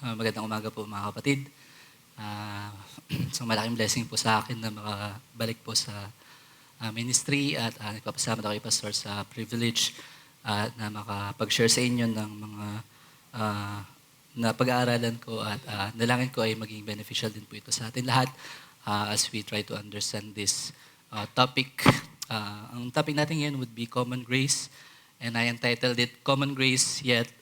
Magandang umaga po mga kapatid. Ah, so malaking blessing po sa akin na makabalik po sa ministry at nagpapasalamat ako kay Pastor sa privilege na makapag-share sa inyo ng mga ah, na pag-aaralan ko at nalangin ko ay maging beneficial din po ito sa atin lahat as we try to understand this topic. Ang topic natin ngayon would be Common Grace, and I entitled it Common Grace Yet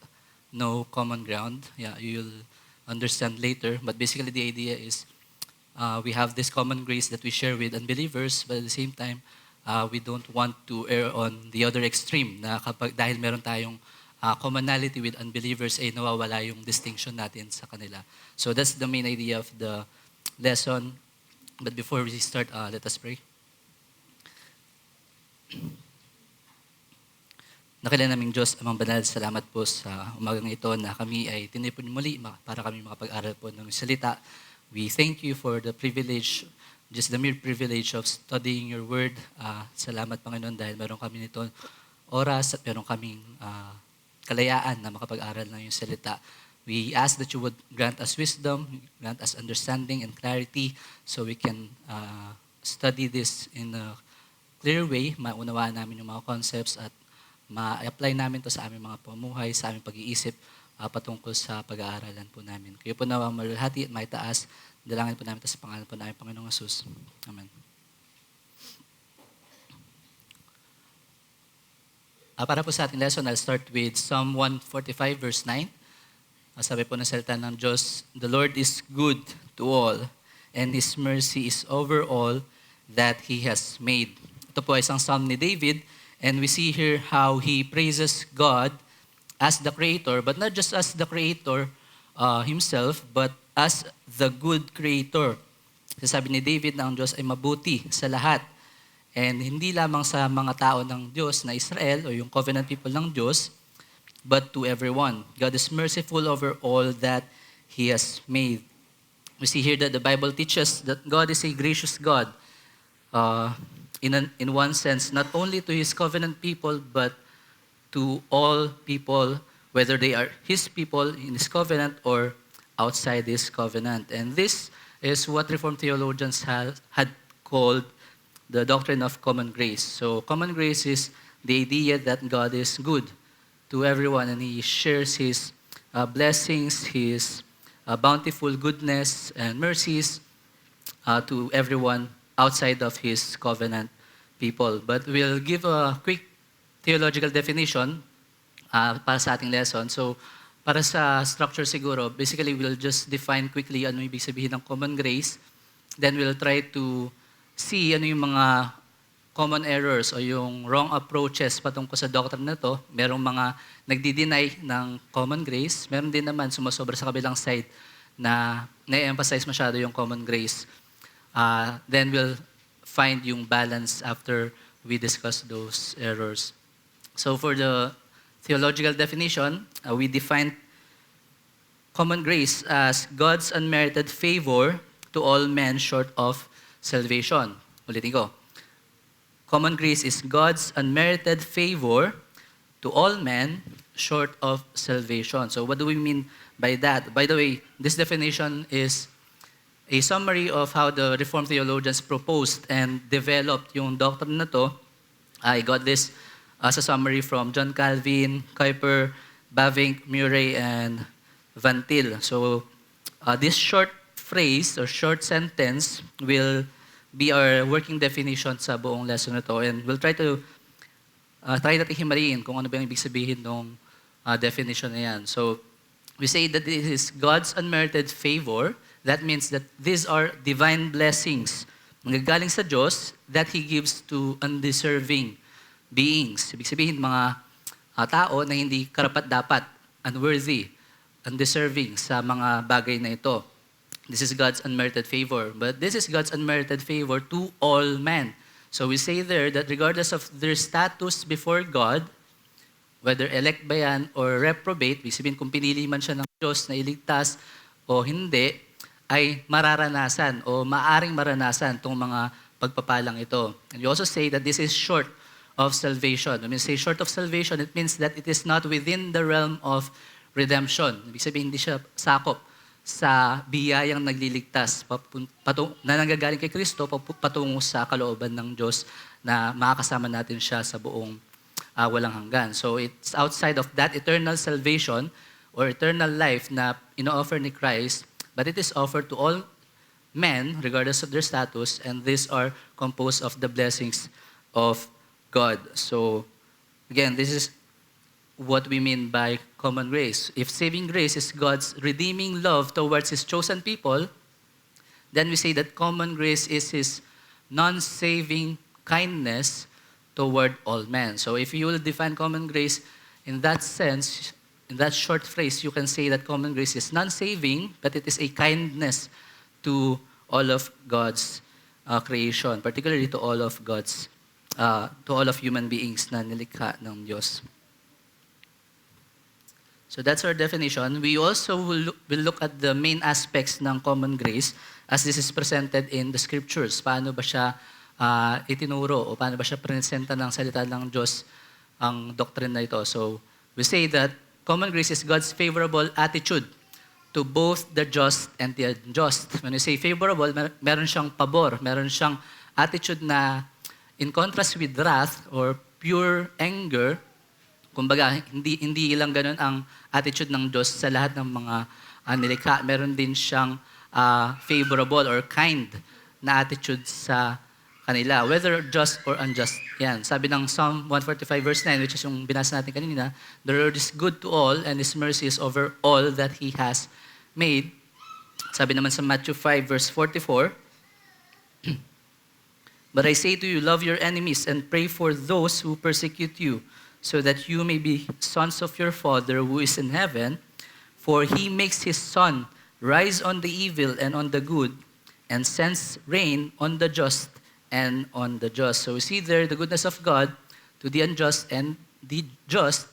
No Common Ground. Yeah, you'll understand later. But basically the idea is we have this common grace that we share with unbelievers, but at the same time, we don't want to err on the other extreme na kapag dahil meron tayong commonality with unbelievers ay nawawala yung distinction natin sa kanila. So that's the main idea of the lesson. But before we start, let us pray. Nakilala naming Diyos, Amang Banal, salamat po sa umagang ito na kami ay tinipon muli para kami makapag-aral po ng salita. We thank you for the privilege, just the mere privilege of studying your word. Salamat, Panginoon, dahil meron kami nito oras at meron kaming kalayaan na makapag-aral ng iyong salita. We ask that you would grant us wisdom, grant us understanding and clarity so we can study this in a clear way, maunawaan namin yung mga concepts at ma-apply namin to sa aming mga pamuhay, sa aming pag-iisip patungkol sa pag-aaralan po namin. Kayo po nawa malulhati at maitaas. Dalangin po namin ito sa pangalan po namin, Panginoong Jesus. Amen. Para po sa ating lesson, I'll start with Psalm 145 verse 9. Sabi po ng salita ng Diyos, "The Lord is good to all, and His mercy is over all that He has made." Ito po ay isang psalm ni David. And we see here how he praises God as the Creator, but not just as the Creator himself, but as the good Creator. Sabi ni David na ang Diyos ay mabuti sa lahat. And hindi lamang sa mga tao ng Diyos na Israel o yung covenant people ng Diyos, but to everyone. God is merciful over all that He has made. We see here that the Bible teaches that God is a gracious God. In one sense, not only to His covenant people, but to all people, whether they are His people in His covenant or outside His covenant. And this is what Reformed theologians had called the doctrine of common grace. So common grace is the idea that God is good to everyone and He shares His blessings, His bountiful goodness and mercies to everyone outside of His covenant people. But we'll give a quick theological definition para sa ating lesson. So, para sa structure siguro, basically we'll just define quickly ano ibig sabihin ng common grace. Then we'll try to see ano yung mga common errors o yung wrong approaches patungkol sa doctrine na to. Merong mga nagdi-deny ng common grace. Meron din naman sumasobra sa kabilang side na na-emphasize masyado yung common grace. Then we'll find yung balance after we discuss those errors. So for the theological definition, we define common grace as God's unmerited favor to all men short of salvation. Ulitin ko. Common grace is God's unmerited favor to all men short of salvation. So what do we mean by that? By the way, this definition is a summary of how the Reformed theologians proposed and developed yung doctrine na to. I got this as a summary from John Calvin, Kuyper, Bavinck, Murray, and Van Til. So this short phrase or short sentence will be our working definition sa buong lesson na to. And we'll try natin himariin kung ano ba yung ibig sabihin ng definition na yan. So we say that this is God's unmerited favor. That means that these are divine blessings nanggagaling sa Diyos that He gives to undeserving beings. Ibig sabihin, mga tao na hindi karapat-dapat, unworthy, undeserving sa mga bagay na ito. This is God's unmerited favor. But this is God's unmerited favor to all men. So we say there that regardless of their status before God, whether elect ba yan or reprobate, ibig sabihin kung pinili man siya ng Diyos na iligtas o hindi, ay mararanasan o maaring maranasan itong mga pagpapalang ito. And we also say that this is short of salvation. When we say short of salvation, it means that it is not within the realm of redemption. Ibig sabihin, hindi siya sakop sa biyayang nagliligtas na nanggagaling kay Kristo patungo sa kalooban ng Diyos na makakasama natin siya sa buong walang hanggan. So it's outside of that eternal salvation or eternal life na ino-offer ni Christ, but it is offered to all men regardless of their status, and these are composed of the blessings of God. So again, this is what we mean by common grace. If saving grace is God's redeeming love towards His chosen people, then we say that common grace is His non-saving kindness toward all men. So if you will define common grace in that sense, in that short phrase, you can say that common grace is non-saving, but it is a kindness to all of God's creation, particularly to all of human beings na nilikha ng Diyos. So that's our definition. We also will look at the main aspects ng common grace as this is presented in the scriptures. Paano ba siya itinuro o paano ba siya presenta ng salita ng Diyos ang doctrine na ito. So we say that common grace is God's favorable attitude to both the just and the unjust. When we say favorable, meron siyang pabor, meron siyang attitude na in contrast with wrath or pure anger. Kumbaga, hindi lang ganun ang attitude ng Diyos sa lahat ng mga nilikha. Meron din siyang favorable or kind na attitude sa kanila, whether just or unjust. Yan. Sabi ng Psalm 145 verse 9, which is yung binasa natin kanina, the Lord is good to all and His mercy is over all that He has made. Sabi naman sa Matthew 5 verse 44, but I say to you, love your enemies and pray for those who persecute you, so that you may be sons of your Father who is in heaven, for He makes His sun rise on the evil and on the good, and sends rain on the just and on the just. So we see there the goodness of God to the unjust and the just,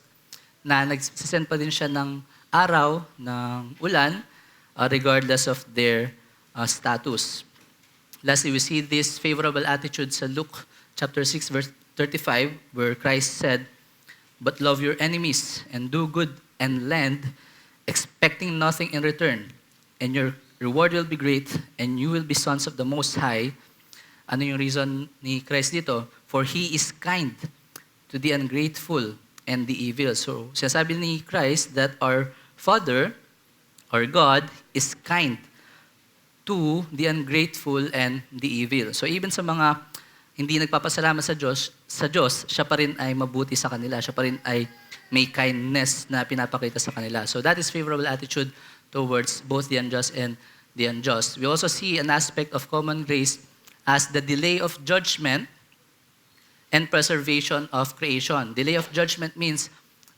na nagsisend pa din siya ng araw, ng ulan, regardless of their status. Lastly, we see this favorable attitude sa Luke chapter 6 verse 35, where Christ said, but love your enemies and do good and lend, expecting nothing in return, and your reward will be great, and you will be sons of the Most High. Ano yung reason ni Christ dito? For He is kind to the ungrateful and the evil. So, sinasabi ni Christ that our Father, our God, is kind to the ungrateful and the evil. So, even sa mga hindi nagpapasalamat sa Diyos, siya pa rin ay mabuti sa kanila. Siya pa rin ay may kindness na pinapakita sa kanila. So, that is favorable attitude towards both the unjust and the unjust. We also see an aspect of common grace as the delay of judgment and preservation of creation. Delay of judgment means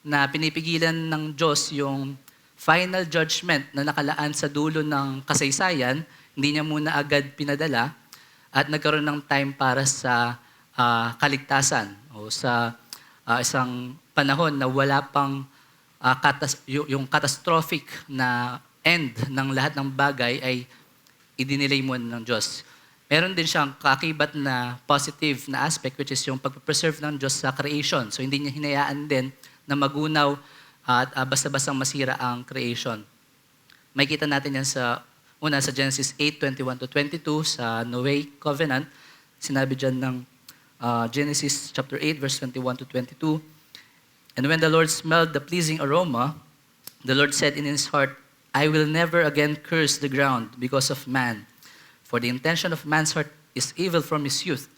na pinipigilan ng Diyos yung final judgment na nakalaan sa dulo ng kasaysayan, hindi niya muna agad pinadala at nagkaroon ng time para sa kaligtasan o sa isang panahon na wala pang yung catastrophic na end ng lahat ng bagay ay idinilay muna ng Diyos. Meron din siyang kaakibat na positive na aspect, which is yung pagpapreserve ng Diyos sa creation. So hindi niya hinayaan din na magunaw at basta-bastang masira ang creation. Makikita natin yan sa Genesis 8:21-22, sa Noahic Covenant. Sinabi dyan ng Genesis chapter 8, verse 21-22, and when the Lord smelled the pleasing aroma, the Lord said in His heart, I will never again curse the ground because of man. For the intention of man's heart is evil from his youth.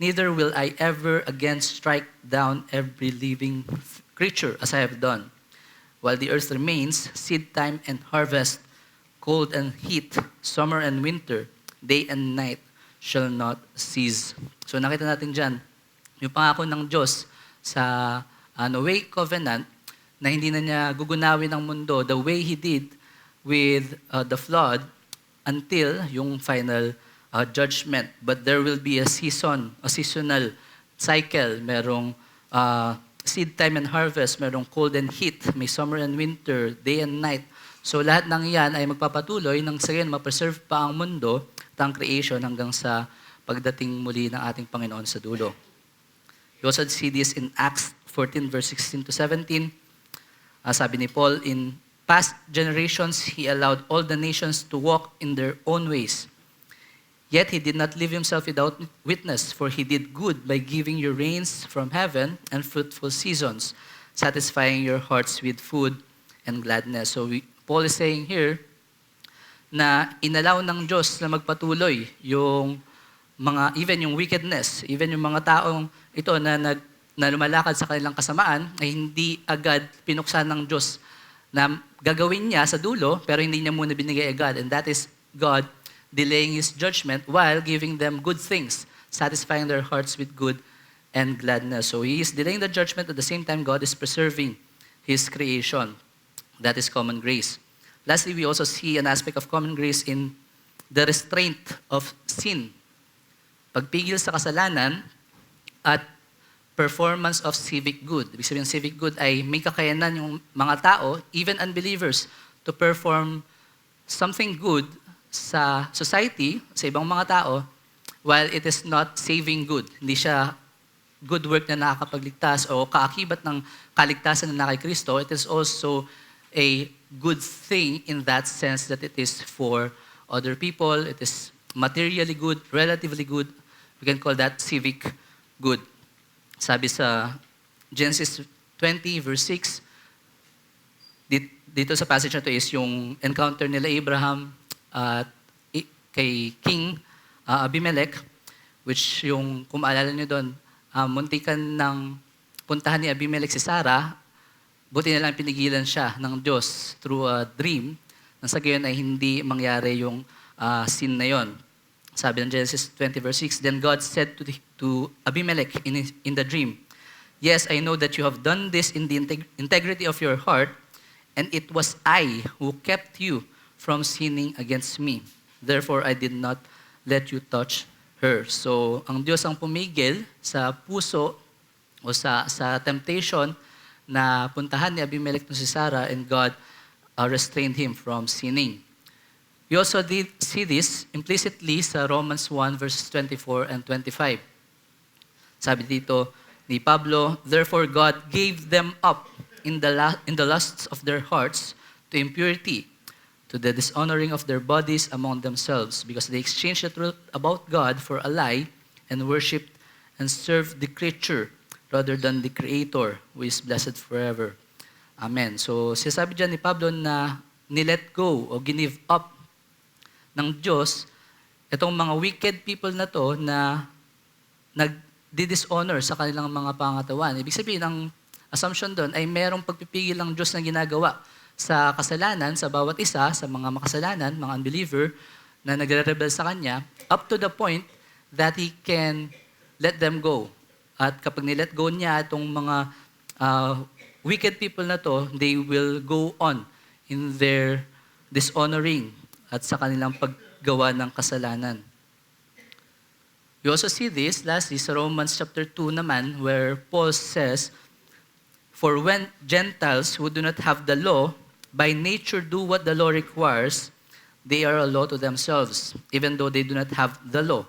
Neither will I ever again strike down every living creature as I have done. While the earth remains, seed time and harvest, cold and heat, summer and winter, day and night shall not cease. So nakita natin dyan, yung pangako ng Diyos sa Noahic Covenant, na hindi na niya gugunawin ang mundo the way He did with the flood, until yung final judgment. But there will be a seasonal cycle. Merong seed time and harvest, merong cold and heat, may summer and winter, day and night. So lahat ng yan ay magpapatuloy nang sa ganyan ma-preserve pa ang mundo at ang creation hanggang sa pagdating muli ng ating Panginoon sa dulo. We also see this in Acts 14 verse 16-17. Sabi ni Paul in past generations, he allowed all the nations to walk in their own ways. Yet he did not leave himself without witness, for he did good by giving you rains from heaven and fruitful seasons, satisfying your hearts with food and gladness. So Paul is saying here na inalaw ng Diyos na magpatuloy yung even yung wickedness, even yung mga taong ito na lumalakad sa kanilang kasamaan, ay hindi agad pinuksan ng Diyos na gagawin niya sa dulo, pero hindi niya muna binigay agad. And that is God delaying His judgment while giving them good things, satisfying their hearts with good and gladness. So He is delaying the judgment, at the same time God is preserving His creation. That is common grace. Lastly, we also see an aspect of common grace in the restraint of sin. Pagpigil sa kasalanan at performance of civic good. Ibig sabihin, civic good ay may kakayanan yung mga tao, even unbelievers, to perform something good sa society, sa ibang mga tao, while it is not saving good. Hindi siya good work na nakakapagligtas o kaakibat ng kaligtasan na kay Kristo. It is also a good thing in that sense that it is for other people. It is materially good, relatively good. We can call that civic good. Sabi sa Genesis 20 verse 6, dito sa passage na to is yung encounter nila Abraham at kay King Abimelech, which yung, kung maalala niyo doon, muntikan ng puntahan ni Abimelech si Sarah, buti na lang pinigilan siya ng Diyos through a dream, nang sa gayon ay hindi mangyari yung sin na yon. Sabi ng Genesis 20 verse 6, Then God said to Abimelech in the dream, Yes, I know that you have done this in the integrity of your heart, and it was I who kept you from sinning against me. Therefore, I did not let you touch her. So, ang Diyos ang pumigil sa puso o sa temptation na puntahan ni Abimelech si Sarah, and God restrained him from sinning. We also did see this implicitly sa Romans 1 verses 24 and 25. Sabi dito ni Pablo, Therefore God gave them up in the lusts of their hearts to impurity, to the dishonoring of their bodies among themselves, because they exchanged the truth about God for a lie and worshipped and served the creature rather than the Creator, who is blessed forever. Amen. So, sinasabi dyan ni Pablo na nilet go o give up ng Diyos itong mga wicked people na to na nag-dishonor sa kanilang mga pangatawan. Ibig sabihin, ang assumption doon ay merong pagpipigil ng Diyos na ginagawa sa kasalanan, sa bawat isa, sa mga makasalanan, mga unbeliever, na nagre-rebel sa Kanya, up to the point that He can let them go. At kapag nilet go niya itong mga wicked people na to, they will go on in their dishonoring at sa kanilang paggawa ng kasalanan. We also see this, lastly, sa Romans chapter 2 naman, where Paul says, For when Gentiles who do not have the law, by nature do what the law requires, they are a law to themselves, even though they do not have the law.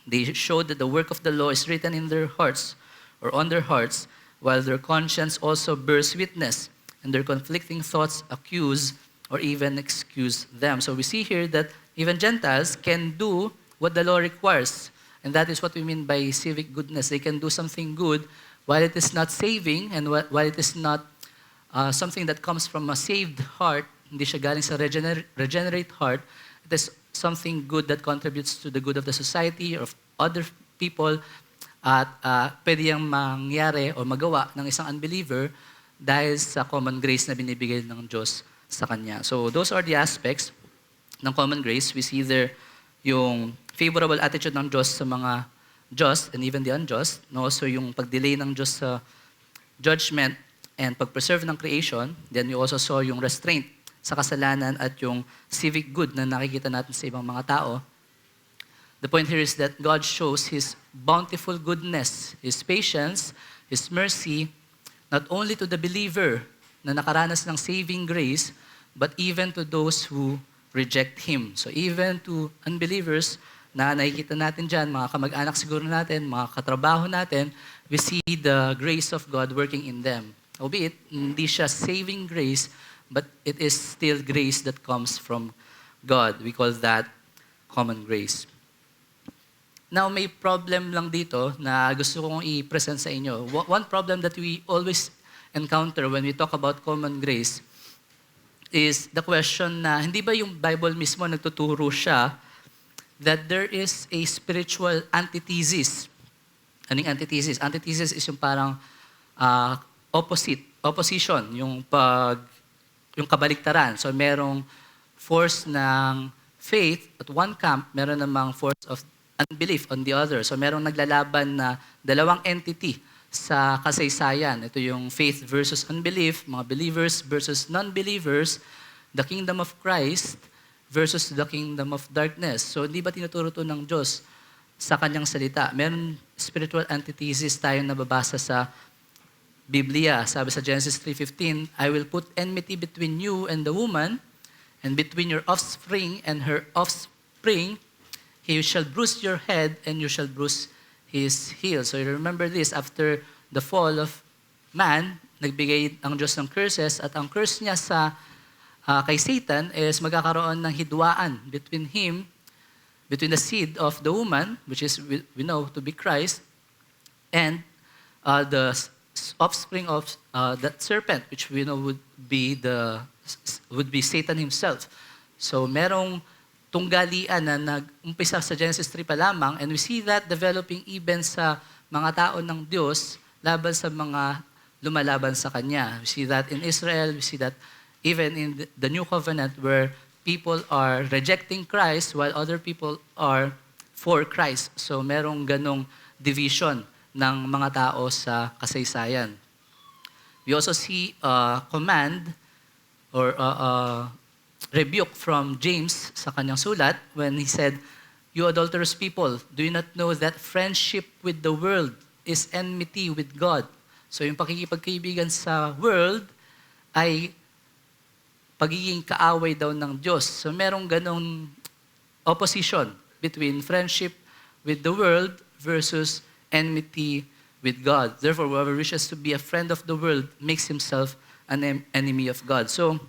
They show that the work of the law is written in their hearts, or on their hearts, while their conscience also bears witness, and their conflicting thoughts accuse or even excuse them. So we see here that even Gentiles can do what the law requires. And that is what we mean by civic goodness. They can do something good while it is not saving and while it is not something that comes from a saved heart, hindi siya galing sa regenerate heart. It is something good that contributes to the good of the society or of other people, at pwede yung mangyari o magawa ng isang unbeliever dahil sa common grace na binibigay ng Diyos sa kanya. So those are the aspects ng common grace. We see there yung favorable attitude ng Diyos sa mga just and even the unjust. No? So yung pag-delay ng Diyos sa judgment and pag-preserve ng creation. Then you also saw yung restraint sa kasalanan at yung civic good na nakikita natin sa ibang mga tao. The point here is that God shows His bountiful goodness, His patience, His mercy, not only to the believer na nakaranas ng saving grace, but even to those who reject Him. So even to unbelievers na nakikita natin dyan, mga kamag-anak siguro natin, mga katrabaho natin, we see the grace of God working in them. Albeit, hindi siya saving grace, but it is still grace that comes from God. We call that common grace. Now, may problem lang dito na gusto kong i-present sa inyo. One problem that we always encounter when we talk about common grace is the question na hindi ba yung Bible mismo nagtuturo siya that there is a spiritual antithesis. Anong antithesis? Antithesis is yung parang opposition, yung kabaliktaran. So merong force ng faith at one camp, meron namang force of unbelief on the other. So merong naglalaban na dalawang entity sa kasaysayan. Ito yung faith versus unbelief, mga believers versus non-believers, the kingdom of Christ versus the kingdom of darkness. So hindi ba tinuturo to ng Diyos sa kanyang salita? Meron spiritual antithesis tayong nababasa sa Biblia. Sabi sa Genesis 3:15, I will put enmity between you and the woman, and between your offspring and her offspring. He shall bruise your head, and you shall bruise his heel. So you remember this, after the fall of man, nagbigay ang Diyos ng curses, at ang curse niya kay Satan is magkakaroon ng hidwaan between him, between the seed of the woman, which is we know to be Christ, and the offspring of that serpent, which we know would be Satan himself. So merong tunggalian na nag-umpisa sa Genesis 3 pa lamang, and we see that developing even sa mga tao ng Diyos laban sa mga lumalaban sa Kanya. We see that in Israel, we see that even in the New Covenant where people are rejecting Christ while other people are for Christ. So merong ganong division ng mga tao sa kasaysayan. We also see command or rebuke from James sa kanyang sulat when he said, you adulterous people, do you not know that friendship with the world is enmity with God? So yung pakikipagkaibigan sa world ay pagiging kaaway daw ng Diyos. So merong ganong opposition between friendship with the world versus enmity with God. Therefore, whoever wishes to be a friend of the world makes himself an enemy of God. So,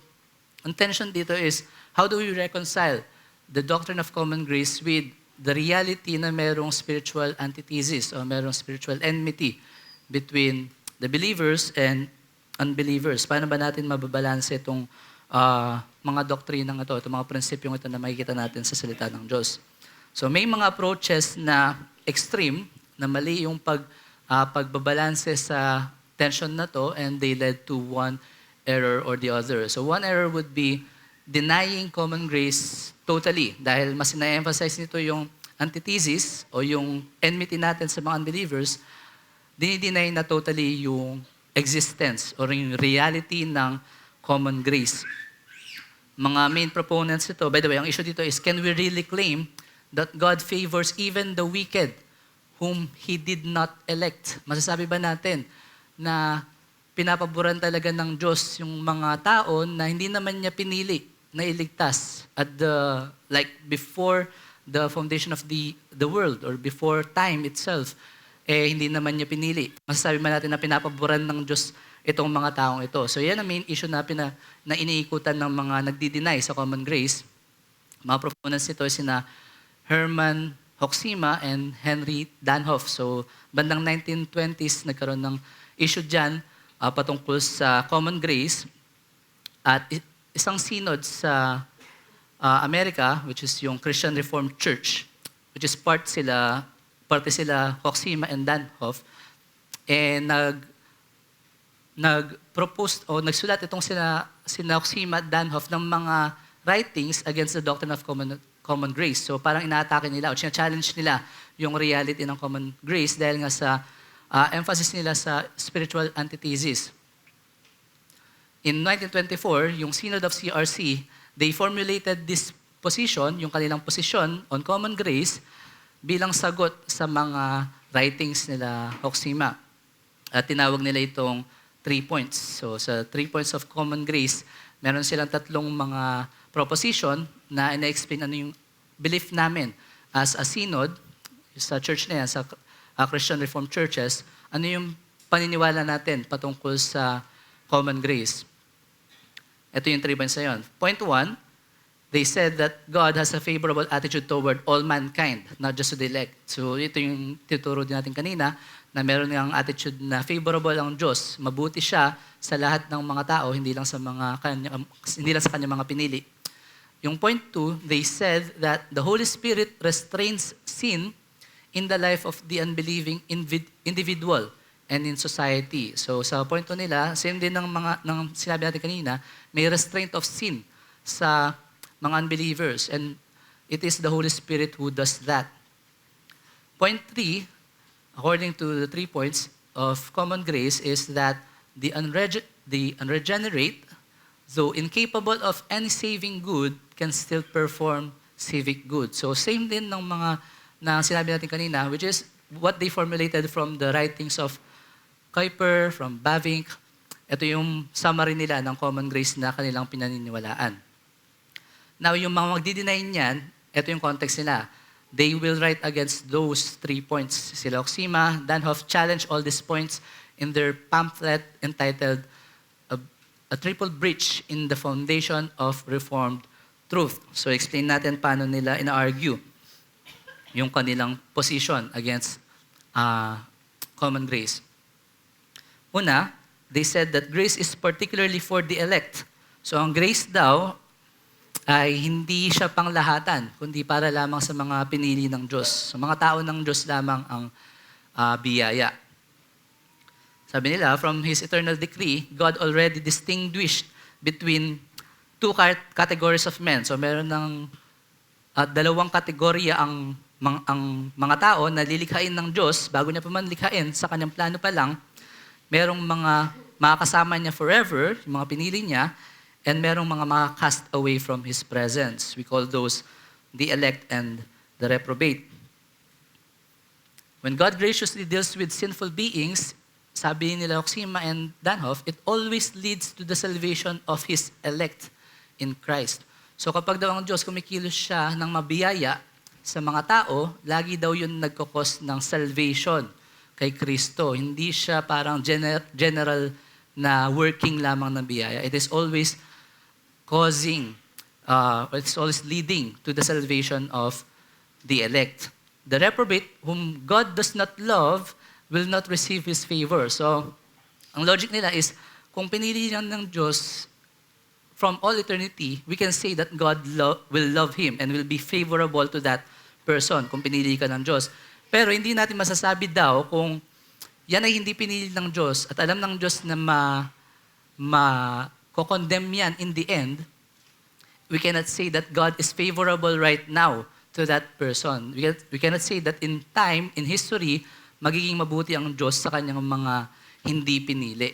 ang tension dito is, how do we reconcile the doctrine of common grace with the reality na merong spiritual antithesis o merong spiritual enmity between the believers and unbelievers? Paano ba natin mababalanse itong mga doktrinang ito, itong mga prinsipyong ito na makikita natin sa salita ng Diyos? So, may mga approaches na extreme, na mali yung pagbabalanse sa tension na to, and they led to one error or the other. So one error would be denying common grace totally. Dahil mas na-emphasize nito yung antithesis o yung enmity natin sa mga unbelievers, dinideny na totally yung existence or yung reality ng common grace. Mga main proponents nito, by the way, ang issue dito is, can we really claim that God favors even the wicked whom He did not elect? Masasabi ba natin na pinapaboran talaga ng Diyos yung mga tao na hindi naman niya pinili na iligtas at before the foundation of the world or before time itself, hindi naman niya pinili? Masasabi ba natin na pinapaboran ng Diyos itong mga taong ito? So yan ang main issue na iniikutan ng mga nagdi-deny sa common grace. Mga proponents nito sina Herman Hoxima and Henry Danhoff. So bandang 1920s nagkaroon ng issue dyan patungkol sa common grace, at isang synod sa Amerika, which is yung Christian Reformed Church, which is parte sila Hoxima and Danhoff, nag-propose o nagsulat itong sina Hoxima at Danhoff ng mga writings against the doctrine of common grace. So parang inaatake nila o challenge nila yung reality ng common grace dahil nga sa emphasis nila sa spiritual antithesis. In 1924, yung Synod of CRC, they formulated this position, yung kanilang posisyon on common grace, bilang sagot sa mga writings nila Hoxima. At tinawag nila itong 3 points. So sa 3 points of common grace, meron silang tatlong mga proposition na ina-explain ano yung belief namin as a synod, sa church na yan, sa Christian Reformed Churches, ano yung paniniwala natin patungkol sa common grace. Ito yung 3 points na yun. Point 1, they said that God has a favorable attitude toward all mankind, not just to the elect. So ito yung tuturo din natin kanina, na meron ng attitude na favorable ang Diyos. Mabuti siya sa lahat ng mga tao, hindi lang sa kanyang mga pinili. Yung point 2, they said that the Holy Spirit restrains sin in the life of the unbelieving individual and in society. So sa point 2 nila, same din ng sinabi natin kanina, may restraint of sin sa mga unbelievers, and it is the Holy Spirit who does that. Point 3, according to the 3 points of common grace, is that the unregenerate, though incapable of any saving good, can still perform civic good. So same din ng mga na sinabi natin kanina, which is what they formulated from the writings of Kuyper, from Bavinck. Ito yung summary nila ng common grace na kanilang pinaniniwalaan. Now, yung mga magdi-deny niyan, ito yung context nila. They will write against those 3 points. Sila Oxima, Danhoff challenge all these points in their pamphlet entitled A Triple Breach in the Foundation of Reformed Truth. So, explain natin paano nila ina-argue yung kanilang position against common grace. Una, they said that grace is particularly for the elect. So, ang grace daw ay hindi siya panglahatan, kundi para lamang sa mga pinili ng Diyos. Sa mga tao ng Diyos lamang ang biyaya. Sabi nila, from His eternal decree, God already distinguished between 2 categories of men. So meron ng 2 kategorya ang mga tao na lilikhain ng Diyos bago niya pa man likhain, sa kanyang plano pa lang, merong mga makakasama niya forever, yung mga pinili niya, and merong mga makakast away from His presence. We call those the elect and the reprobate. When God graciously deals with sinful beings, sabi nila Oxima and Danhoff, it always leads to the salvation of His elect in Christ. So kapag daw ang Diyos kumikilos siya ng mabiyaya sa mga tao, lagi daw yun nagkakos ng salvation kay Kristo. Hindi siya parang general na working lamang ng biyaya. It is always it's always leading to the salvation of the elect. The reprobate, whom God does not love, will not receive His favor. So, ang logic nila is, kung pinili niya ng Diyos from all eternity, we can say that God will love him and will be favorable to that person kung pinili ka ng Diyos. Pero hindi natin masasabi daw kung yan ay hindi pinili ng Diyos at alam ng Diyos na ko-condemn yan in the end, we cannot say that God is favorable right now to that person. We cannot say that in time, in history, magiging mabuti ang Diyos sa kanyang mga hindi pinili.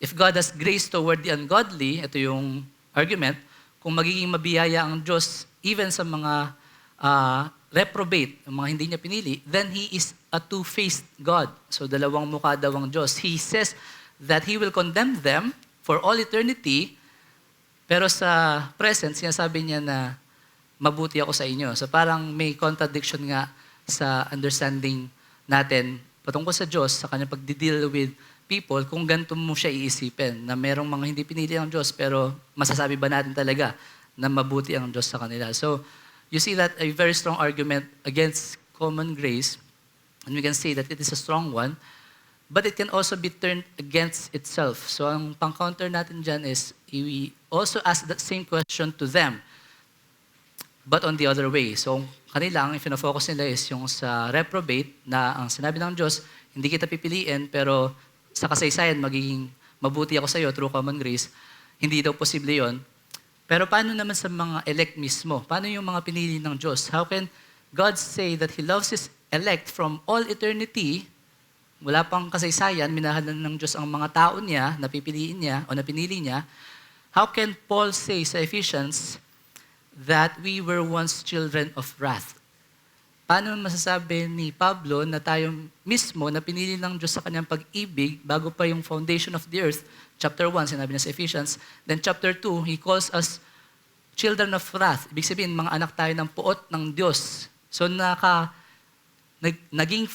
If God has grace toward the ungodly, ito yung argument, kung magiging mabiyaya ang Diyos even sa mga reprobate, mga hindi niya pinili, then He is a two-faced God. So dalawang mukha daw ang Diyos. He says that He will condemn them for all eternity, pero sa present, sinasabi niya na mabuti ako sa inyo. So parang may contradiction nga sa understanding natin patungkol sa Diyos, sa kanyang pagdi-deal with people, kung ganito mo siya iisipin, na merong mga hindi pinili ang Diyos, pero masasabi ba natin talaga na mabuti ang Diyos sa kanila? So, you see that a very strong argument against common grace, and we can say that it is a strong one, but it can also be turned against itself. So, ang pang-counter natin dyan is, we also ask that same question to them, but on the other way. So, kanila, ang focus nila is yung sa reprobate, na ang sinabi ng Diyos, hindi kita pipiliin, pero sa kasaysayan, magiging mabuti ako sa iyo through common grace. Hindi daw posible yon. Pero paano naman sa mga elect mismo? Paano yung mga pinili ng Diyos? How can God say that He loves His elect from all eternity? Wala pang kasaysayan, minahalan ng Diyos ang mga tao niya, napipiliin niya, o napinili niya. How can Paul say sa Ephesians that we were once children of wrath? Paano masasabi ni Pablo na tayo mismo na pinili ng Diyos sa kanyang pag-ibig bago pa yung foundation of the earth? Chapter 1, sinabi niya sa Ephesians. Then chapter 2, He calls us children of wrath. Ibig sabihin, mga anak tayo ng puot ng Diyos. So naging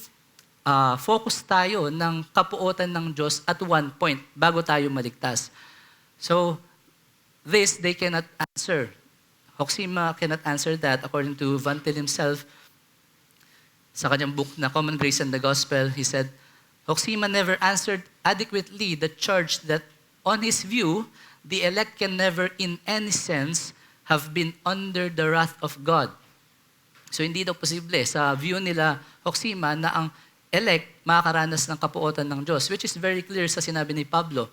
focus tayo ng kapuotan ng Diyos at one point bago tayo maligtas. So, this they cannot answer. Hoxima cannot answer that according to Van Til himself. Sa kanyang book na Common Grace and the Gospel, he said, Hoxima never answered adequately the charge that on his view, the elect can never in any sense have been under the wrath of God. So hindi daw posible sa view nila, Hoxima, na ang elect makakaranas ng kapuotan ng Diyos, which is very clear sa sinabi ni Pablo.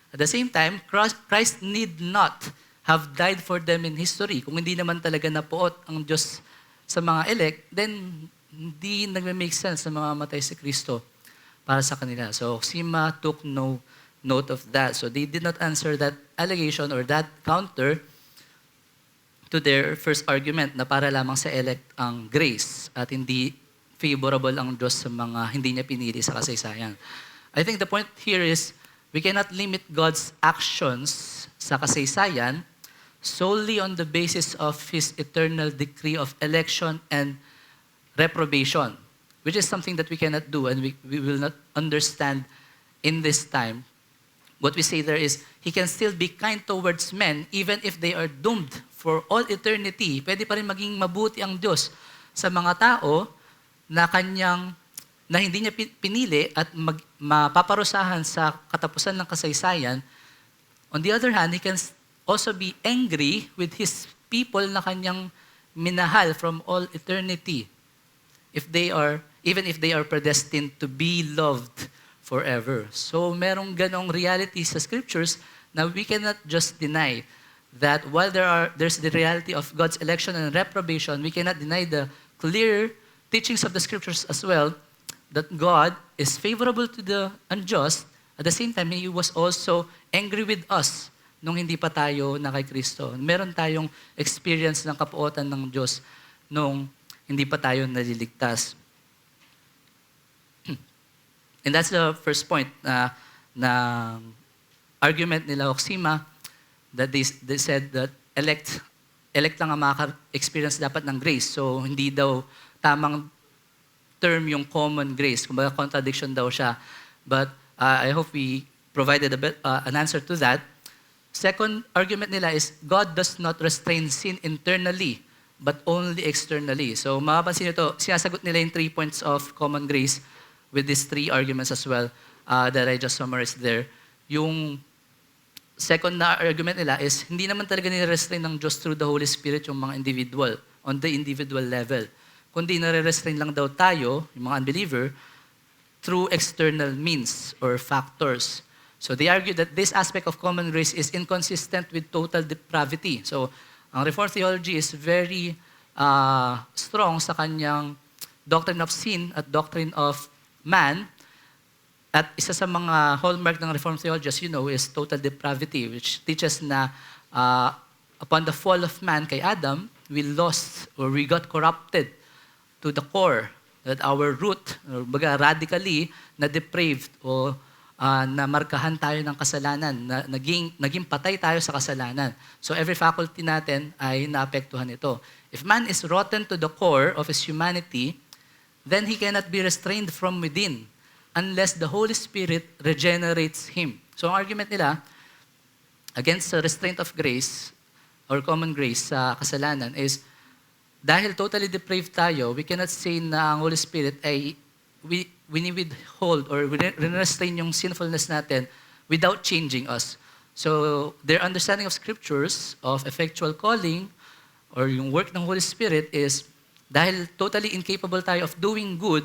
At the same time, Christ need not have died for them in history. Kung hindi naman talaga napuot ang Diyos sa mga elect, then hindi nag-make sense na mamamatay si Kristo para sa kanila. So Hoxima took no note of that. So they did not answer that allegation or that counter to their first argument na para lamang sa elect ang grace at hindi favorable ang Diyos sa mga hindi niya pinili sa kasaysayan. I think the point here is we cannot limit God's actions sa kasaysayan solely on the basis of His eternal decree of election and reprobation, which is something that we cannot do and we will not understand in this time. What we say there is, He can still be kind towards men even if they are doomed for all eternity. Pwede pa rin maging mabuti ang Diyos sa mga tao na hindi niya pinili at mapaparusahan sa katapusan ng kasaysayan. On the other hand, He can also be angry with His people na kanyang minahal from all eternity. Even if they are predestined to be loved forever. So merong ganong reality sa scriptures na we cannot just deny that while there's the reality of God's election and reprobation, we cannot deny the clear teachings of the scriptures as well that God is favorable to the unjust. At the same time, He was also angry with us nung hindi pa tayo na kay Kristo. Meron tayong experience ng kapuotan ng Diyos nung hindi pa tayo naliligtas. And that's the first point na argument nila Hoxima, that they said that elect lang ang makaka-experience dapat ng grace. So hindi daw tamang term yung common grace. Kumbaga contradiction daw siya. But I hope we provided an answer to that. Second argument nila is God does not restrain sin internally but only externally. So mapapansin nyo ito, sinasagot nila yung 3 points of common grace with these 3 arguments as well that I just summarized there. Yung second na argument nila is hindi naman talaga nire-restrain ng Diyos through the Holy Spirit yung mga individual, on the individual level. Kundi nare-restrain lang daw tayo, yung mga unbeliever, through external means or factors. So they argue that this aspect of common grace is inconsistent with total depravity. So ang Reformed theology is very strong sa kanyang doctrine of sin at doctrine of man. At isa sa mga hallmark ng Reformed theology, as you know, is total depravity, which teaches na upon the fall of man kay Adam, we lost or we got corrupted to the core, that our root, or baga radically na depraved o na markahan tayo ng kasalanan, na naging patay tayo sa kasalanan. So every faculty natin ay naapektuhan ito. If man is rotten to the core of his humanity, then he cannot be restrained from within unless the Holy Spirit regenerates him. So ang argument nila against the restraint of grace or common grace sa kasalanan is dahil totally depraved tayo, we cannot say na ang Holy Spirit ay we withhold or restrain yung sinfulness natin without changing us. So their understanding of scriptures, of effectual calling, or yung work ng Holy Spirit is dahil totally incapable tayo of doing good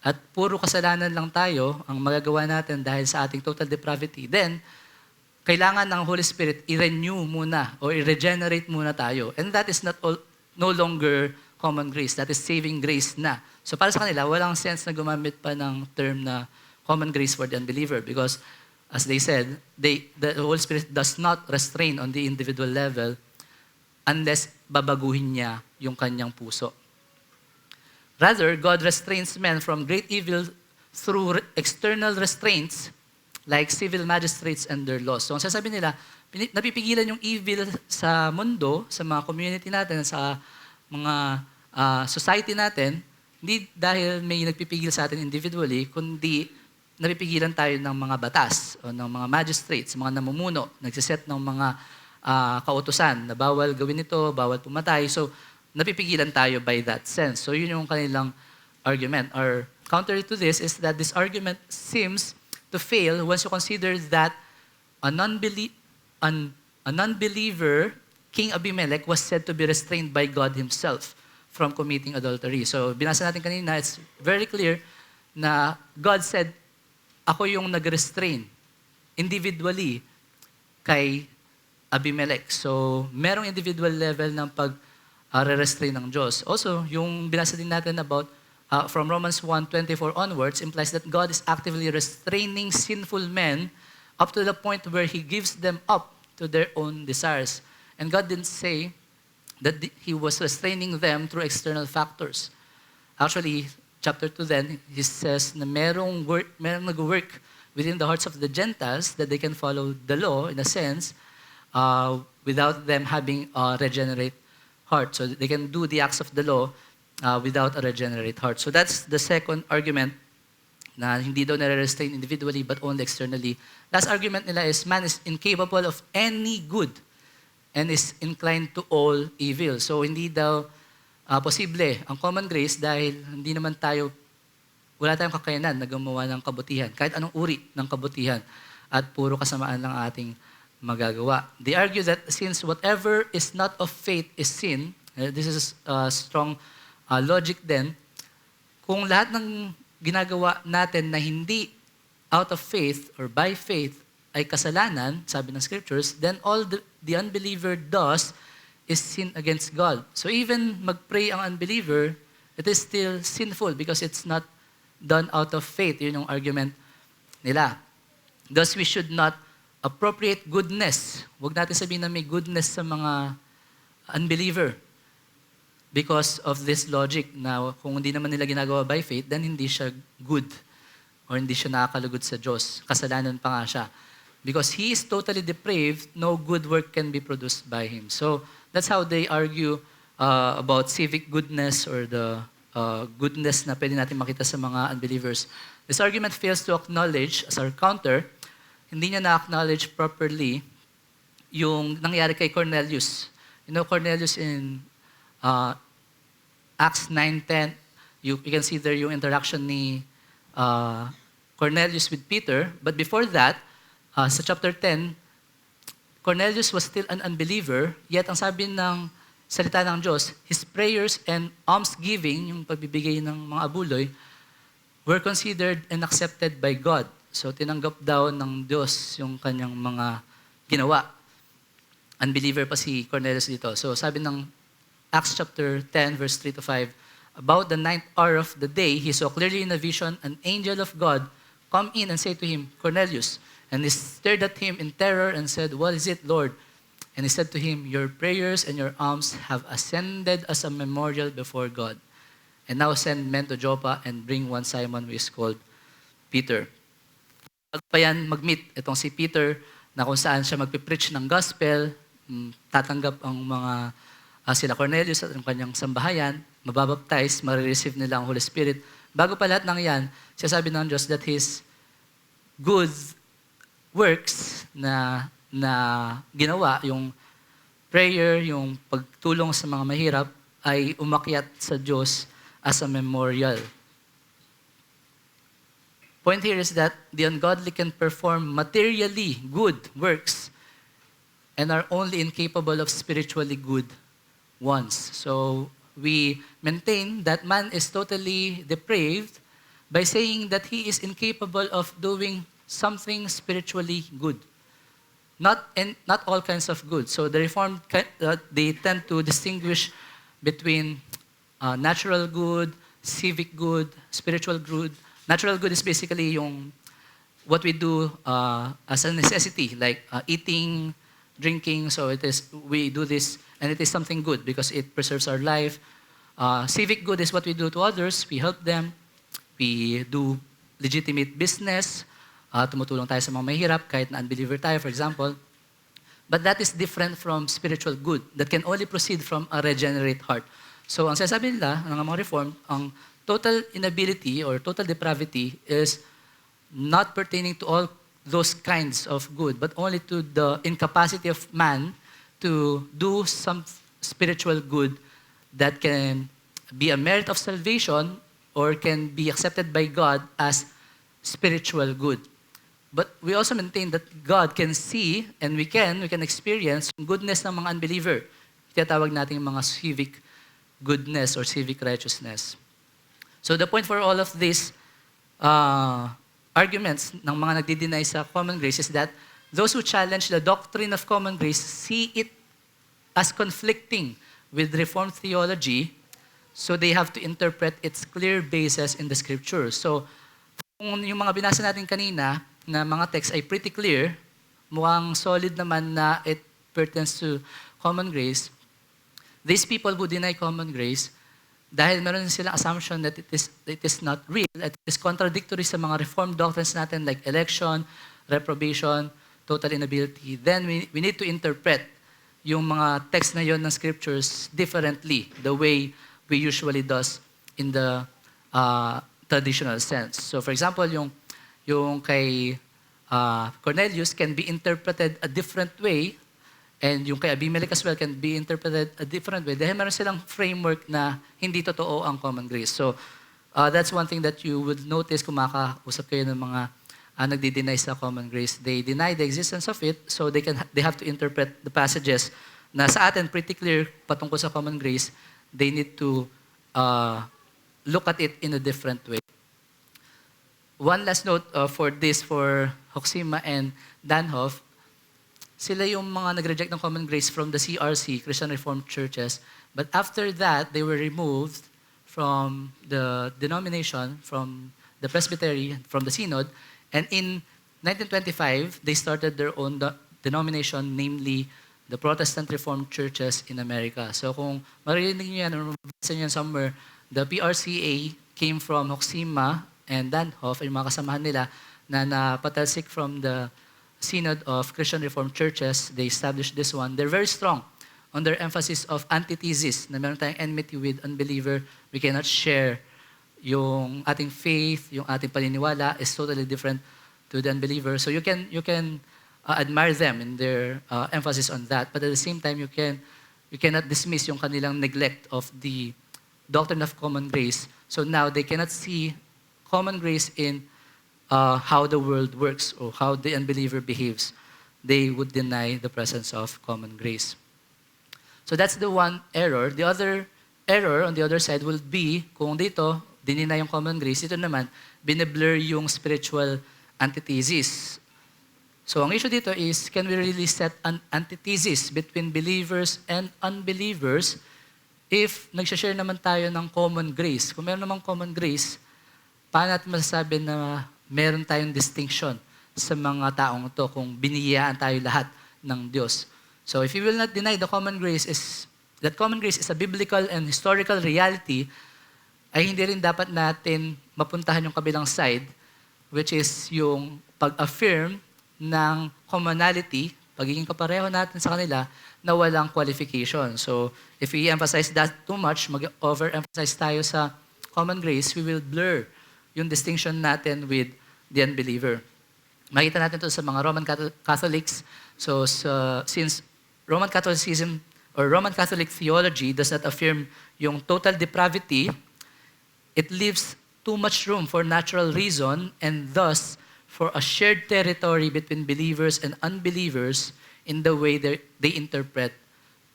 at puro kasalanan lang tayo ang magagawa natin dahil sa ating total depravity, then kailangan ng Holy Spirit i-renew muna or i-regenerate muna tayo. And that is no longer common grace. That is saving grace na. So para sa kanila, walang sense na gumamit pa ng term na common grace for the unbeliever because as they said, the Holy Spirit does not restrain on the individual level unless babaguhin niya yung kanyang puso. Rather, God restrains men from great evil through external restraints like civil magistrates and their laws. So ang sasabi nila, napipigilan yung evil sa mundo, sa mga community natin, sa mga society natin, hindi dahil may nagpipigil sa atin individually, kundi napipigilan tayo ng mga batas o ng mga magistrates, mga namumuno, nagsiset ng mga kautusan na bawal gawin ito, bawal pumatay. So, napipigilan tayo by that sense. So, yun yung kanilang argument. Or counter to this is that this argument seems to fail once you consider that a non-believer, King Abimelech, was said to be restrained by God himself from committing adultery. So, binasa natin kanina, it's very clear na God said, ako yung nag-restrain individually kay Abimelech. So, merong individual level ng pag-restrain ng Diyos. Also, yung binasa din natin about from Romans 1:24 onwards implies that God is actively restraining sinful men up to the point where He gives them up to their own desires. And God didn't say that He was restraining them through external factors. Actually, chapter 2 then, He says na merong nag-work within the hearts of the Gentiles that they can follow the law, in a sense, without them having a regenerate heart. So they can do the acts of the law without a regenerate heart. So that's the second argument, na hindi daw nare-restrain individually but only externally. Last argument nila is man is incapable of any good and is inclined to all evil. So hindi daw posible ang common grace dahil wala tayong kakayanan na gumawa ng kabutihan, kahit anong uri ng kabutihan, at puro kasamaan lang ating magagawa. They argue that since whatever is not of faith is sin, this is strong logic then, kung lahat ng ginagawa natin na hindi out of faith or by faith ay kasalanan, sabi ng scriptures, then all the unbeliever does is sin against God. So even mag-pray ang unbeliever, it is still sinful because it's not done out of faith. Yun yung argument nila. Thus, we should not appropriate goodness. Huwag natin sabihin na may goodness sa mga unbeliever because of this logic na kung hindi naman nila ginagawa by faith, then hindi siya good or hindi siya nakakalugod sa Diyos. Kasalanan pa nga siya. Because he is totally depraved, no good work can be produced by him. So, that's how they argue about civic goodness or the goodness na pwede natin makita sa mga unbelievers. This argument fails to acknowledge, as our counter, hindi niya na-acknowledge properly yung nangyari kay Cornelius. You know, Cornelius in Acts 9:10, you can see there yung interaction ni Cornelius with Peter. But before that, sa chapter 10, Cornelius was still an unbeliever, yet ang sabi ng salita ng Diyos, his prayers and almsgiving, yung pagbibigay ng mga abuloy, were considered and accepted by God. So tinanggap daw ng Diyos yung kanyang mga ginawa. Unbeliever pa si Cornelius dito. So sabi ng Acts chapter 10, verse 3 to 5, about the 9th hour of the day, he saw clearly in a vision an angel of God come in and say to him, Cornelius. And he stared at him in terror and said, what is it, Lord? And he said to him, your prayers and your alms have ascended as a memorial before God. And now send men to Joppa and bring one Simon who is called Peter. Pag pa yan mag-meet itong si Peter na kung saan siya magpipreach ng gospel, tatanggap ang mga sila Cornelius at ang kanyang sambahayan, mababaptize, marireceive nila ang Holy Spirit. Bago pa lahat ng yan, sabi ng Diyos that His good works na ginawa, yung prayer, yung pagtulong sa mga mahirap, ay umakyat sa Diyos as a memorial. Point here is that the ungodly can perform materially good works and are only incapable of spiritually good ones. So we maintain that man is totally depraved by saying that he is incapable of doing something spiritually good. Not all kinds of good. So the Reformed, they tend to distinguish between natural good, civic good, spiritual good. Natural good is basically yung what we do as a necessity, like eating, drinking. So we do this, and it is something good because it preserves our life. Civic good is what we do to others. We help them. We do legitimate business. Tumutulong tayo sa mga mahirap, kahit na unbeliever tayo, for example. But that is different from spiritual good that can only proceed from a regenerate heart. So ang sinasabi nila, ng mga Reformed, ang total inability or total depravity is not pertaining to all those kinds of good, but only to the incapacity of man to do some spiritual good that can be a merit of salvation or can be accepted by God as spiritual good. But we also maintain that God can see and we can experience yung goodness ng mga unbeliever. Tinatawag natin yung mga civic goodness or civic righteousness. So the point for all of these arguments ng mga nagdi-deny sa common grace is that those who challenge the doctrine of common grace see it as conflicting with Reformed theology, so they have to interpret its clear basis in the Scriptures. So kung yung mga binasa natin kanina na mga text ay pretty clear, mukhang solid naman na it pertains to common grace, these people who deny common grace, dahil meron silang assumption that it is not real, that it is contradictory sa mga Reformed doctrines natin like election, reprobation, total inability, then we need to interpret yung mga text na yon ng Scriptures differently, the way we usually does in the traditional sense. So for example, yung kay Cornelius can be interpreted a different way, and yung kay Abimelech as well can be interpreted a different way dahil meron silang framework na hindi totoo ang common grace. So that's one thing that you would notice kung makausap kayo ng mga nagdi-deny sa common grace. They deny the existence of it, so they have to interpret the passages na sa atin pretty clear patungkol sa common grace. They need to look at it in a different way. One last note for Hoxima and Danhoff, sila yung mga nag-reject ng common grace from the CRC, Christian Reformed Churches, but after that, they were removed from the denomination, from the presbytery, from the synod, and in 1925, they started their own denomination, namely the Protestant Reformed Churches in America. So kung marinig niyo yan or mabasa niyo yan somewhere, the PRCA came from Hoxima and Danhoff, yung mga kasamahan nila, na napatalsik from the Synod of Christian Reformed Churches. They established this one. They're very strong on their emphasis of antithesis, na meron tayong enmity with unbeliever. We cannot share yung ating faith, yung ating paniniwala is totally different to the unbeliever. So you can admire them in their emphasis on that, but at the same time, you cannot dismiss yung kanilang neglect of the doctrine of common grace. So now they cannot see common grace in how the world works or how the unbeliever behaves. They would deny the presence of common grace. So that's the one error. The other error on the other side will be, kung dito, dinina yung common grace, ito naman, bine-blur yung spiritual antithesis. So ang issue dito is, can we really set an antithesis between believers and unbelievers if nagsashare naman tayo ng common grace? Kung meron namang common grace, paano natin masasabi na meron tayong distinction sa mga taong ito kung biniyayaan tayo lahat ng Diyos? So if you will not deny the common grace that common grace is a biblical and historical reality, ay hindi rin dapat natin mapuntahan yung kabilang side, which is yung pag-affirm ng commonality, pagiging kapareho natin sa kanila, na walang qualification. So if we emphasize that too much, mag-overemphasize tayo sa common grace, we will blur yung distinction natin with the unbeliever. Makita natin ito sa mga Roman Catholics. So since Roman Catholicism or Roman Catholic theology does not affirm yung total depravity, it leaves too much room for natural reason and thus for a shared territory between believers and unbelievers in the way they interpret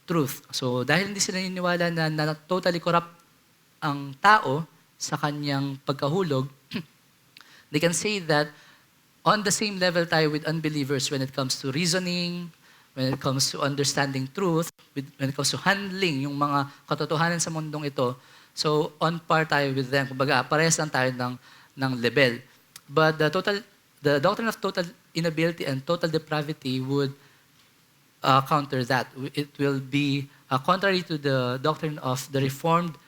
truth. So dahil hindi sila naniniwala na totally corrupt ang tao sa kanyang pagkahulog, they can say that on the same level tayo with unbelievers when it comes to reasoning, when it comes to understanding truth, when it comes to handling yung mga katotohanan sa mundong ito. So on par tayo with them. Kumbaga, parehas lang tayo ng level. But the doctrine of total inability and total depravity would counter that. It will be contrary to the doctrine of the Reformed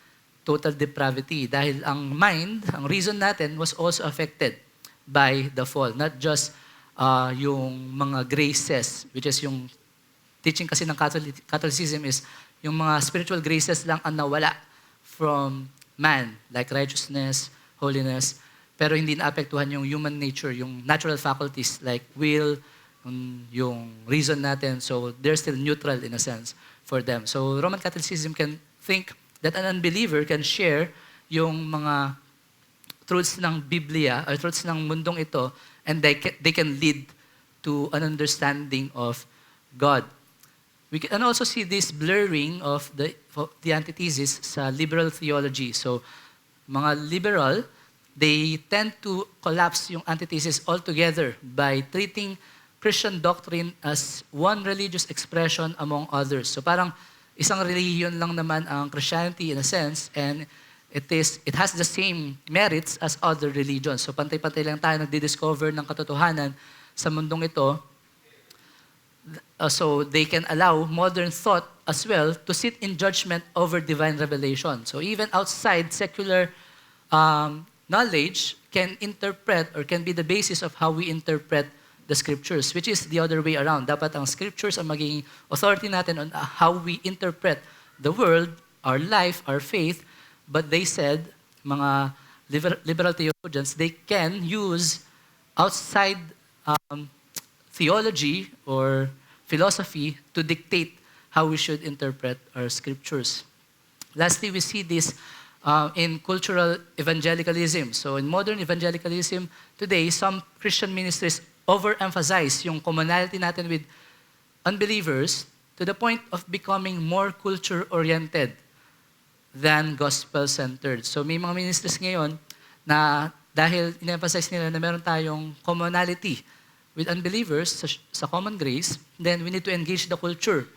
total depravity. Dahil ang mind, ang reason natin was also affected by the fall. Not just yung mga graces, which is yung teaching kasi ng Catholicism is yung mga spiritual graces lang ang nawala from man, like righteousness, holiness, pero hindi naapektuhan yung human nature, yung natural faculties like will, yung reason natin. So they're still neutral in a sense for them. So Roman Catholicism can think that an unbeliever can share yung mga truths ng Biblia or truths ng mundong ito, and they can lead to an understanding of God. We can also see this blurring of the antithesis sa liberal theology. So mga liberal, they tend to collapse yung antithesis altogether by treating Christian doctrine as one religious expression among others. So parang isang religion lang naman ang Christianity in a sense, and it has the same merits as other religions. So pantay-pantay lang tayo nagdi-discover ng katotohanan sa mundong ito. So they can allow modern thought as well to sit in judgment over divine revelation. So even outside secular knowledge can interpret or can be the basis of how we interpret the scriptures, which is the other way around. Dapat ang scriptures ang maging authority natin on how we interpret the world, our life, our faith. But they said, mga liberal theologians, they can use outside theology or philosophy to dictate how we should interpret our scriptures. Lastly, we see this in cultural evangelicalism. So in modern evangelicalism today, some Christian ministries overemphasize yung commonality natin with unbelievers to the point of becoming more culture-oriented than gospel-centered. So may mga ministries ngayon na dahil in-emphasize nila na meron tayong commonality with unbelievers sa common grace, then we need to engage the culture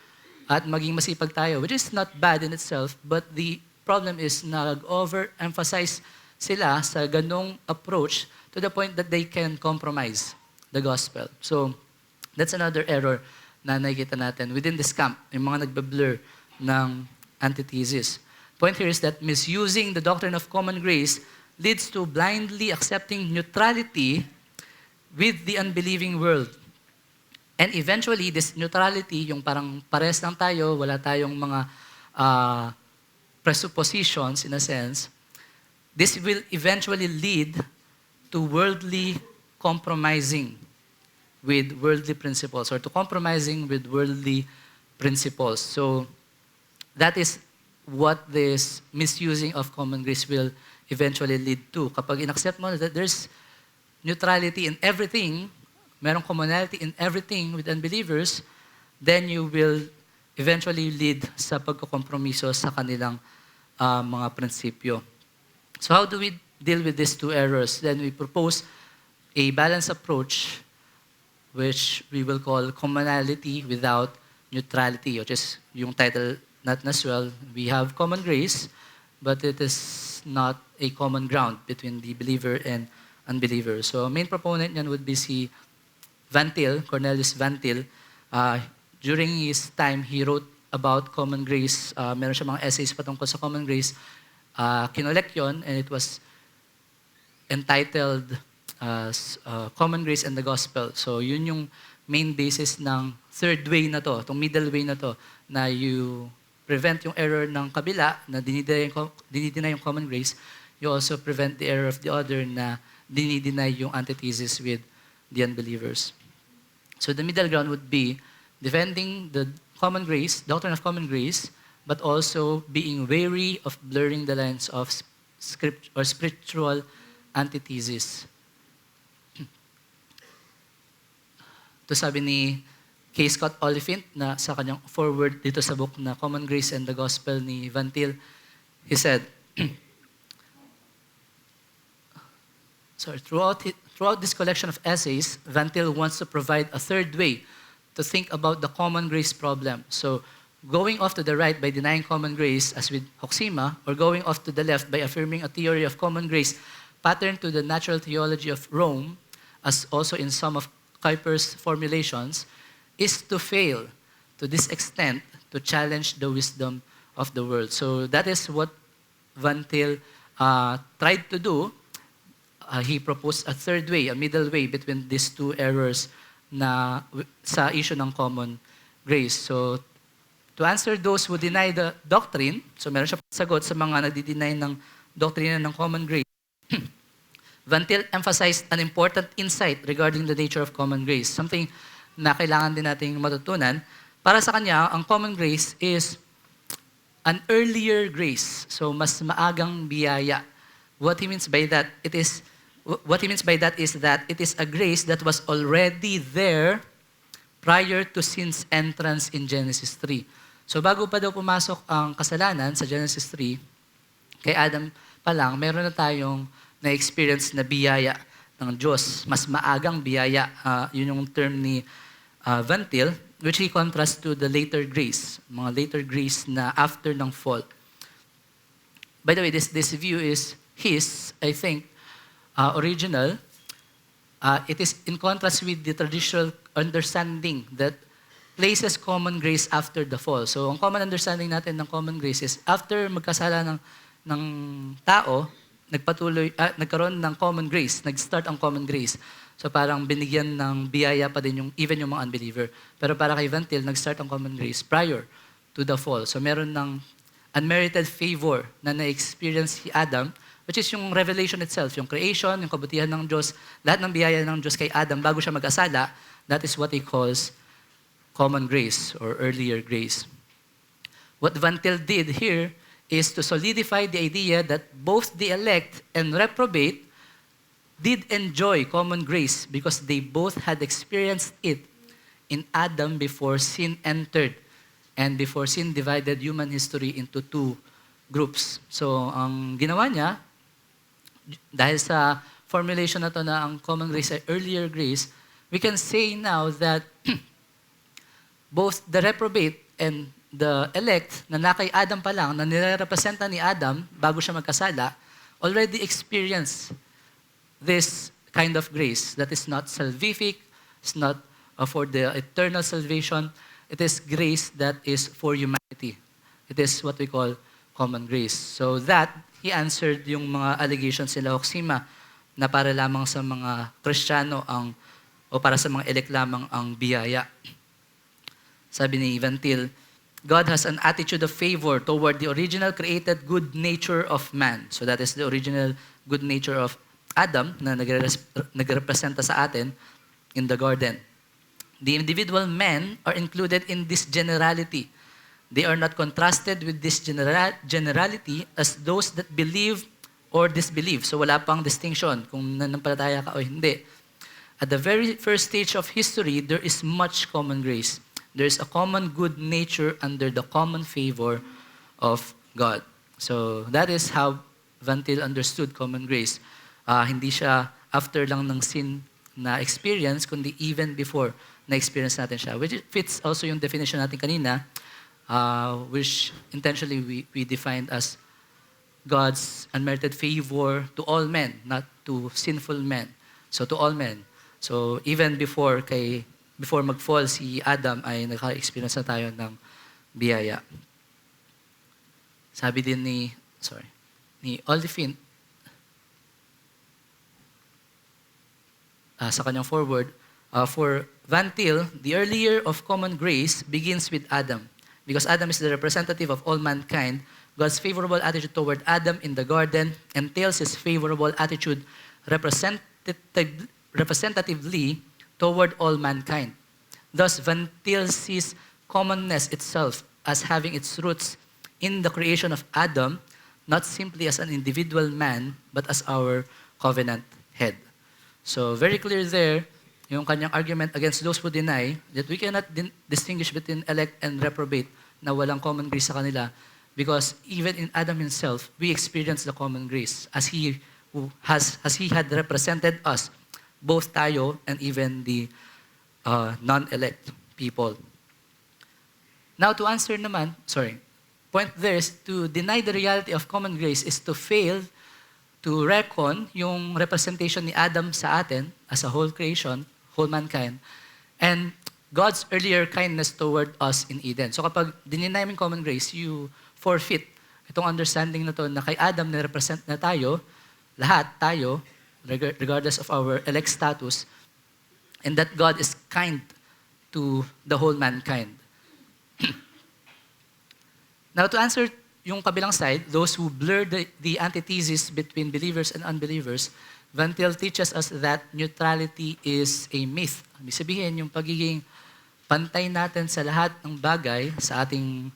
at maging masipag tayo, which is not bad in itself, but the problem is nag-overemphasize sila sa ganong approach to the point that they can compromise the gospel. So that's another error na nakikita natin within this camp, yung mga nagbe-blur ng antithesis. Point here is that misusing the doctrine of common grace leads to blindly accepting neutrality with the unbelieving world. And eventually, this neutrality, yung parang pares lang tayo, wala tayong mga presuppositions in a sense, this will eventually lead to worldly compromising with worldly principles or to compromising with worldly principles. So that is what this misusing of common grace will eventually lead to. Kapag inaccept mo that there's neutrality in everything, merong commonality in everything with unbelievers, then you will eventually lead sa pagkukompromiso sa kanilang mga prinsipyo. So how do we deal with these two errors? Then we propose a balanced approach which we will call commonality without neutrality, which is yung title natin as well. We have common grace, but it is not a common ground between the believer and unbeliever. So main proponent niyan would be si Van Til, Cornelius Van Til. During his time, he wrote about common grace. Meron siya mga essays patungkol sa common grace. Kinolect yun, and it was entitled Common Grace and the Gospel. So yun yung main basis ng third way na to, itong middle way na to, na you prevent yung error ng kabila, na dinideny yung common grace. You also prevent the error of the other na dinideny yung antithesis with the unbelievers. So the middle ground would be defending the common grace, doctrine of common grace, but also being wary of blurring the lines of script or spiritual antithesis. Ito sabi ni K. Scott Oliphint na sa kanyang forward dito sa book na Common Grace and the Gospel ni Van Til. He said, throughout this collection of essays, Van Til wants to provide a third way to think about the common grace problem. So, going off to the right by denying common grace, as with Hoxima, or going off to the left by affirming a theory of common grace patterned to the natural theology of Rome, as also in some of Kuyper's formulations, is to fail to this extent to challenge the wisdom of the world. So that is what Van Til tried to do. He proposed a third way, a middle way between these two errors na sa issue ng common grace. So to answer those who deny the doctrine, so meron siya sagot sa mga nagdi-deny ng doktrina ng common grace. Van Til emphasized an important insight regarding the nature of common grace, something na kailangan din nating matutunan. Para sa kanya, ang common grace is an earlier grace. So mas maagang biyaya. What he means by that, is that it is a grace that was already there prior to sin's entrance in Genesis 3. So bago pa daw pumasok ang kasalanan sa Genesis 3, kay Adam pa lang, meron na tayong na-experience na biyaya ng Diyos. Mas maagang biyaya. Yun yung term ni Van Til, which he contrasts to the later grace. Mga later grace na after ng fall. By the way, this view is his, I think, original. It is in contrast with the traditional understanding that places common grace after the fall. So, ang common understanding natin ng common grace is after magkasala ng tao, nagkaroon ng common grace, nag-start ang common grace. So parang binigyan ng biyaya pa din even yung mga unbeliever. Pero para kay Van Til, nag-start ang common grace prior to the fall. So meron ng unmerited favor na na-experience si Adam, which is yung revelation itself, yung creation, yung kabutihan ng Diyos, lahat ng biyaya ng Diyos kay Adam bago siya mag-asala, that is what he calls common grace or earlier grace. What Van Til did here is to solidify the idea that both the elect and reprobate did enjoy common grace because they both had experienced it in Adam before sin entered and before sin divided human history into two groups. So, ang ginawa niya, dahil sa formulation na to na ang common grace ay earlier grace, we can say now that both the reprobate and the elect na nakay Adam pa lang, na nire-representa ni Adam bago siya magkasala, already experienced this kind of grace that is not salvific, it's not for the eternal salvation, it is grace that is for humanity. It is what we call common grace. So that, he answered yung mga allegations nila Hoxima na para lamang sa mga Kristiyano o para sa mga elect lamang ang biyaya. Sabi ni Van Til, God has an attitude of favor toward the original created good nature of man. So that is the original good nature of Adam na nagrepresenta sa atin in the garden. The individual men are included in this generality. They are not contrasted with this generality as those that believe or disbelieve. So wala pang distinction kung nanampalataya ka o hindi. At the very first stage of history, there is much common grace. There is a common good nature under the common favor of God. So that is how Van Til understood common grace. Hindi siya after lang ng sin na experience, kundi even before na-experience natin siya. Which fits also yung definition natin kanina, which intentionally we defined as God's unmerited favor to all men, not to sinful men. So to all men. So even before mag-fall si Adam ay naka-experience na tayo ng biyaya. Sabi din ni Oliphant, sa kanyang forward, for Van Til, the earlier of common grace begins with Adam. Because Adam is the representative of all mankind, God's favorable attitude toward Adam in the garden entails his favorable attitude representatively toward all mankind. Thus, Van Til sees commonness itself as having its roots in the creation of Adam, not simply as an individual man, but as our covenant head. So, very clear there, yung kanyang argument against those who deny that we cannot distinguish between elect and reprobate na walang common grace sa kanila because even in Adam himself, we experience the common grace as he had represented us, both tayo and even the non-elect people. Now, to answer naman, point there is to deny the reality of common grace is to fail to reckon yung representation ni Adam sa atin as a whole creation, whole mankind, and God's earlier kindness toward us in Eden. So kapag dininay mo yung common grace, you forfeit itong understanding na to na kay Adam na-represent na tayo, lahat tayo, regardless of our elect status, and that God is kind to the whole mankind. Now, to answer yung kabilang side, those who blur the antithesis between believers and unbelievers, Van Til teaches us that neutrality is a myth. Ibig sabihin, yung pagiging pantay natin sa lahat ng bagay, sa ating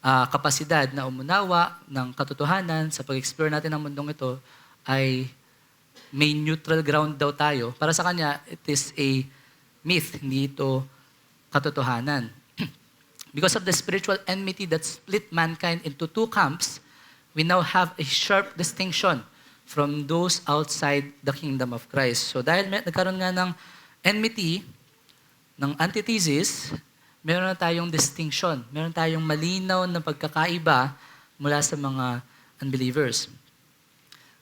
kapasidad na umunawa ng katotohanan, sa pag-explore natin ng mundong ito, ay may neutral ground daw tayo. Para sa kanya, it is a myth, hindi ito katotohanan. Because of the spiritual enmity that split mankind into two camps, we now have a sharp distinction from those outside the kingdom of Christ. So dahil nagkaroon nga ng enmity, ng antithesis, meron na tayong distinction. Meron tayong malinaw na pagkakaiba mula sa mga unbelievers.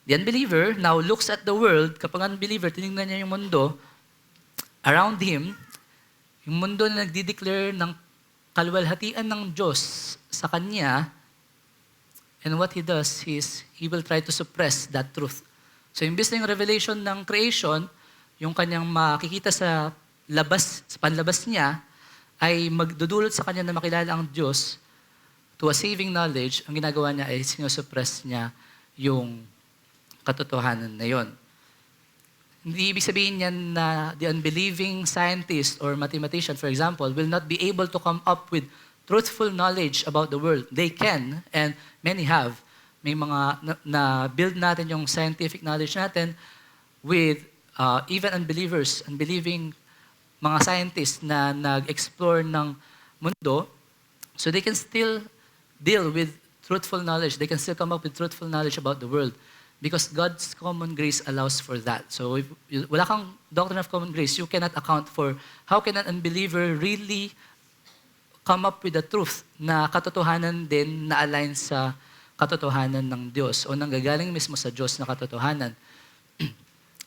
The unbeliever now looks at the world. Kapag unbeliever, tinignan niya yung mundo around him, yung mundo na nagdi-declare ng kaluwalhatian ng Diyos sa kanya, and what he does is, he will try to suppress that truth. So, imbis na yung revelation ng creation, yung kanyang makikita sa labas, sa panlabas niya, ay magdudulot sa kanya na makilala ang Diyos to a saving knowledge, ang ginagawa niya ay sinusuppress niya yung katotohanan na yon. Hindi ibig sabihin yan na the unbelieving scientist or mathematician, for example, will not be able to come up with truthful knowledge about the world. They can, and many have. May mga na-build natin yung scientific knowledge natin with even unbelievers, unbelieving mga scientists na nag-explore ng mundo, so they can still deal with truthful knowledge. They can still come up with truthful knowledge about the world. Because God's common grace allows for that. So if wala kang doctrine of common grace, you cannot account for how can an unbeliever really come up with the truth na katotohanan din na align sa katotohanan ng Diyos o nanggagaling mismo sa Diyos na katotohanan.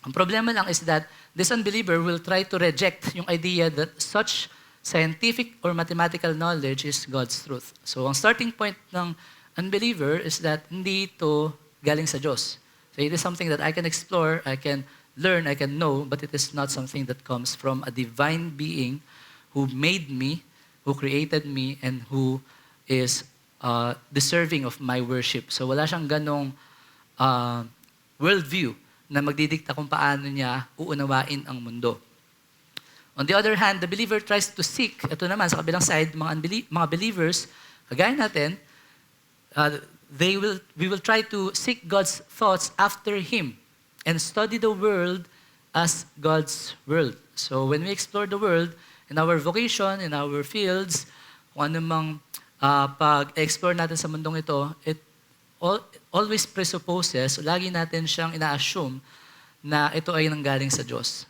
Ang problema lang is that this unbeliever will try to reject yung idea that such scientific or mathematical knowledge is God's truth. So ang starting point ng unbeliever is that hindi ito galing sa Diyos. So it is something that I can explore, I can learn, I can know, but it is not something that comes from a divine being who made me, who created me, and who is deserving of my worship. So wala siyang ganong worldview na magdidikta kung paano niya uunawain ang mundo. On the other hand, the believer tries to seek, ito naman sa kabilang side, mga believers, kagaya natin, we will try to seek God's thoughts after Him and study the world as God's world. So when we explore the world, in our vocation, in our fields, kung ano mang pag-explore natin sa mundong ito, it always presupposes, lagi natin siyang ina-assume na ito ay nanggaling sa Diyos.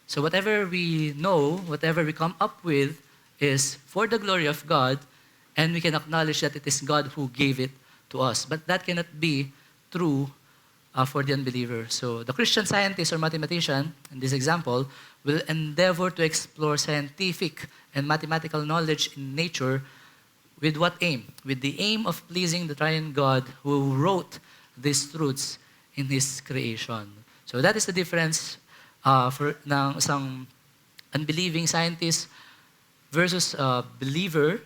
So whatever we know, whatever we come up with is for the glory of God, and we can acknowledge that it is God who gave it to us. But that cannot be true for the unbeliever. So the Christian scientist or mathematician, in this example, will endeavor to explore scientific and mathematical knowledge in nature with what aim? With the aim of pleasing the triune God who wrote these truths in His creation. So that is the difference ng isang unbelieving scientist versus a believer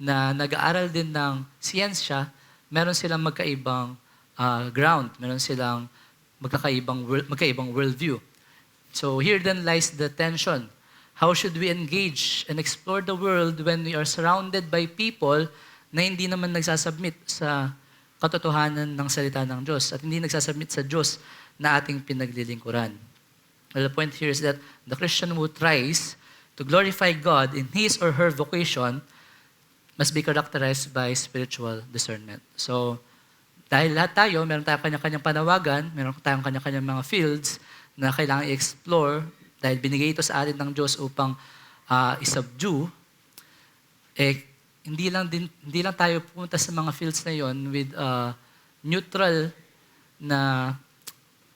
na nag-aaral din ng siyensya. Meron silang magkaibang ground. Meron silang magkaibang worldview. So here then lies the tension. How should we engage and explore the world when we are surrounded by people na hindi naman nagsasubmit sa katotohanan ng salita ng Diyos at hindi nagsasubmit sa Diyos na ating pinaglilingkuran? Well, the point here is that the Christian who tries to glorify God in his or her vocation must be characterized by spiritual discernment. So, dahil lahat tayo, meron tayong kanya-kanyang panawagan, meron tayong kanya-kanyang mga fields na kailangan i-explore dahil binigay ito sa atin ng Diyos upang isubdue, hindi lang tayo pumunta sa mga fields na yon with neutral na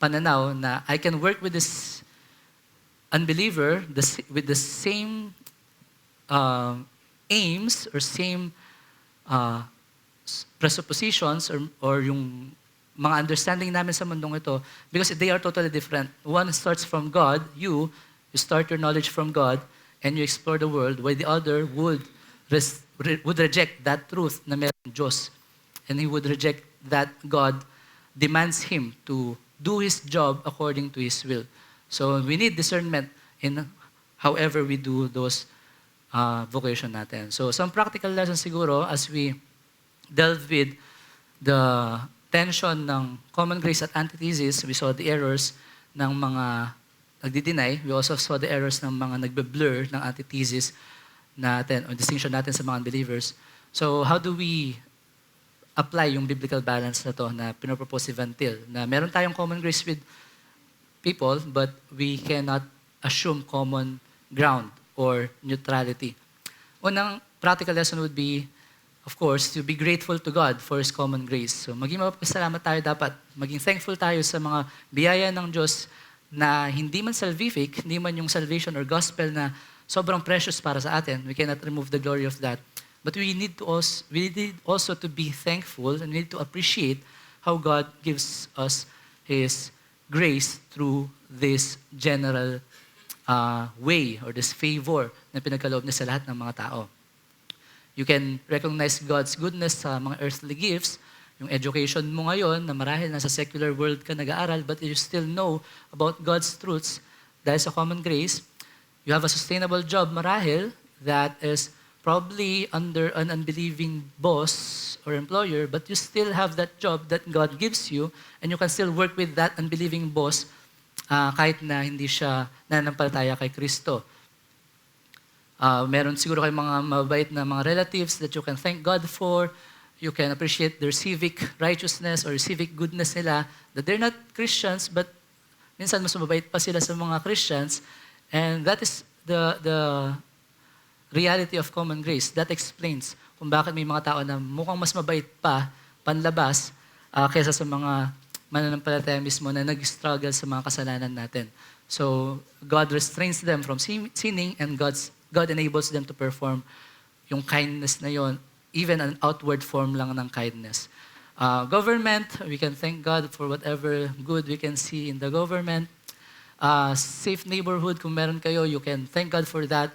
pananaw na I can work with this unbeliever with the same aims or same presuppositions or yung mga understanding namin sa mundong ito because they are totally different. One starts from God, you start your knowledge from God and you explore the world, while the other would reject that truth na meron Diyos. And he would reject that God demands him to do His job according to His will. So we need discernment in however we do those vocation natin. So some practical lessons siguro as we delve with the tension ng common grace at antithesis. We saw the errors ng mga nagdi-deny. We also saw the errors ng mga nagbe-blur ng antithesis natin o distinction natin sa mga unbelievers. So how do we apply yung biblical balance na to na pinopropose si Van Til? Na meron tayong common grace with people but we cannot assume common ground or neutrality. Unang practical lesson would be, of course, to be grateful to God for His common grace. So maging mapagpasalamat tayo dapat. Maging thankful tayo sa mga biyaya ng Diyos na hindi man salvific, hindi man yung salvation or gospel na sobrang precious para sa atin. We cannot remove the glory of that. But we need also to be thankful and we need to appreciate how God gives us His grace through this general way or this favor na pinagkaloob niya sa lahat ng mga tao. You can recognize God's goodness sa mga earthly gifts, yung education mo ngayon na marahil nasa secular world ka nag-aaral but you still know about God's truths dahil sa common grace. You have a sustainable job marahil that is probably under an unbelieving boss or employer, but you still have that job that God gives you, and you can still work with that unbelieving boss kahit na hindi siya nananampalataya kay Kristo. Meron siguro kayong mga mabait na mga relatives that you can thank God for. You can appreciate their civic righteousness or civic goodness nila, that they're not Christians, but minsan mas mabait pa sila sa mga Christians, and that is the reality of common grace. That explains kung bakit may mga tao na mukhang mas mabait pa, panlabas, kaysa sa mga mananampalataya mismo na nag-struggle sa mga kasalanan natin. So, God restrains them from sinning and God enables them to perform yung kindness na yon, even an outward form lang ng kindness. Government, we can thank God for whatever good we can see in the government. Safe neighborhood, kung meron kayo, you can thank God for that.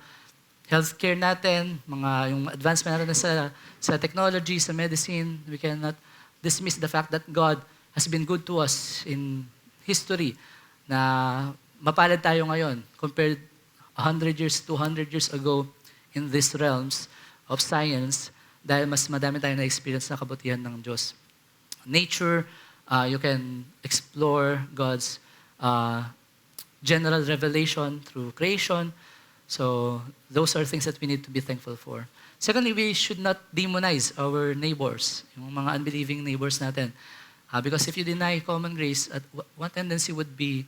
Healthcare natin, yung advancement natin sa technology, sa medicine, we cannot dismiss the fact that God has been good to us in history, na mapalad tayo ngayon compared 100 years, 200 years ago in these realms of science dahil mas madami tayong na-experience na kabutihan ng Diyos. Nature, you can explore God's general revelation through creation. So, those are things that we need to be thankful for. Secondly, we should not demonize our neighbors, yung mga unbelieving neighbors natin. Because if you deny common grace, one tendency would be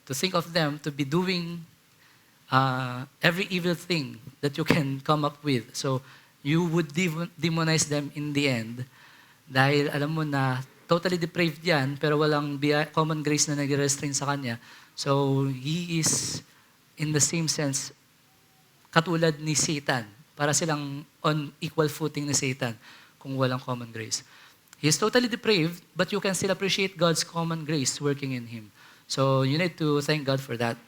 to think of them to be doing every evil thing that you can come up with. So, you would demonize them in the end dahil alam mo na totally depraved yan pero walang common grace na nag-restrain sa kanya. So, he is in the same sense katulad ni Satan. Para silang on equal footing ni Satan kung walang common grace. He is totally depraved, but you can still appreciate God's common grace working in him. So you need to thank God for that